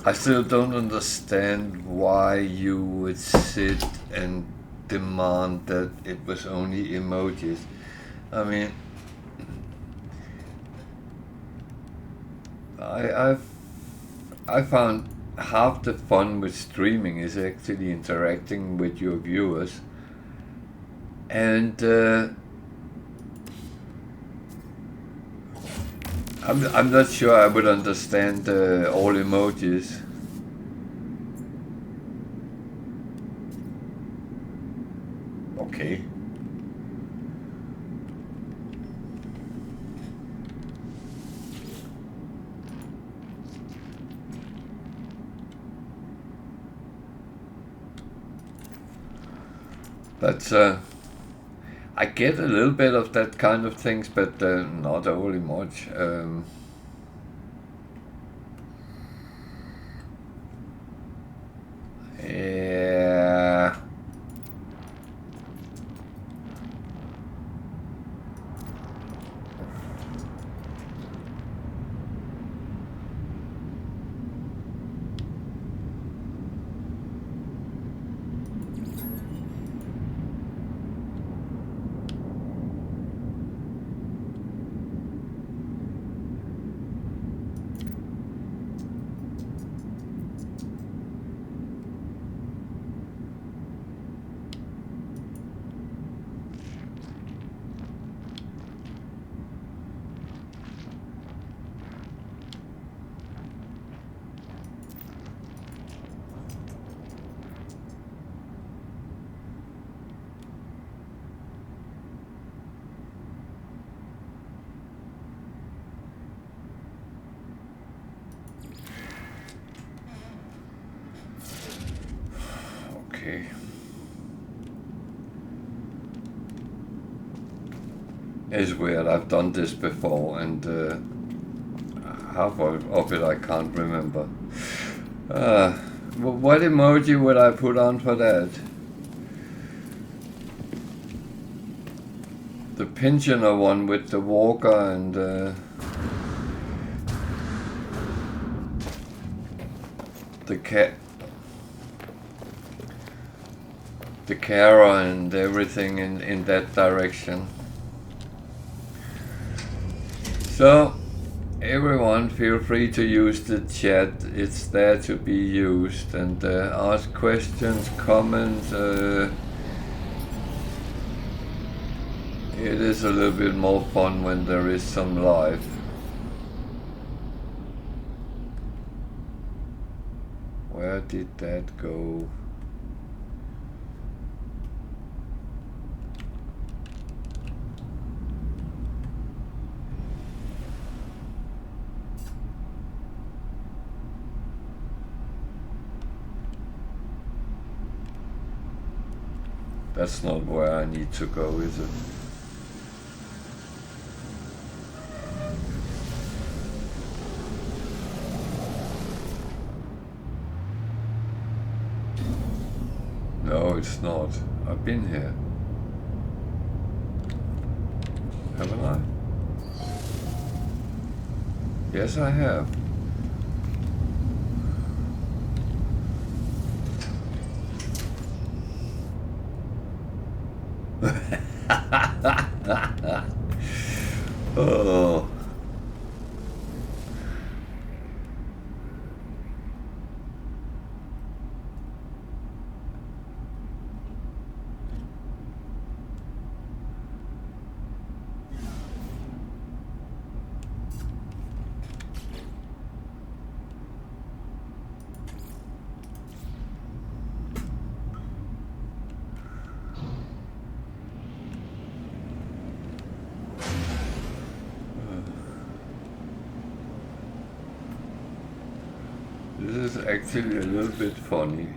I still don't understand why you would sit and demand that it was only emojis. I mean, I found half the fun with streaming is actually interacting with your viewers, and I'm not sure I would understand all emojis. Okay. That's I get a little bit of that kind of things, but not really much. Yeah. Okay. It's weird, I've done this before and half of it I can't remember. What emoji would I put on for that? The pensioner one with the walker and the cat, the carer and everything in that direction. So everyone feel free to use the chat, it's there to be used, and ask questions, comments. It is a little bit more fun when there is some live. Where did that go? That's not where I need to go, is it? No, it's not. I've been here. Haven't I? Yes, I have. Oh. This is actually a little bit funny.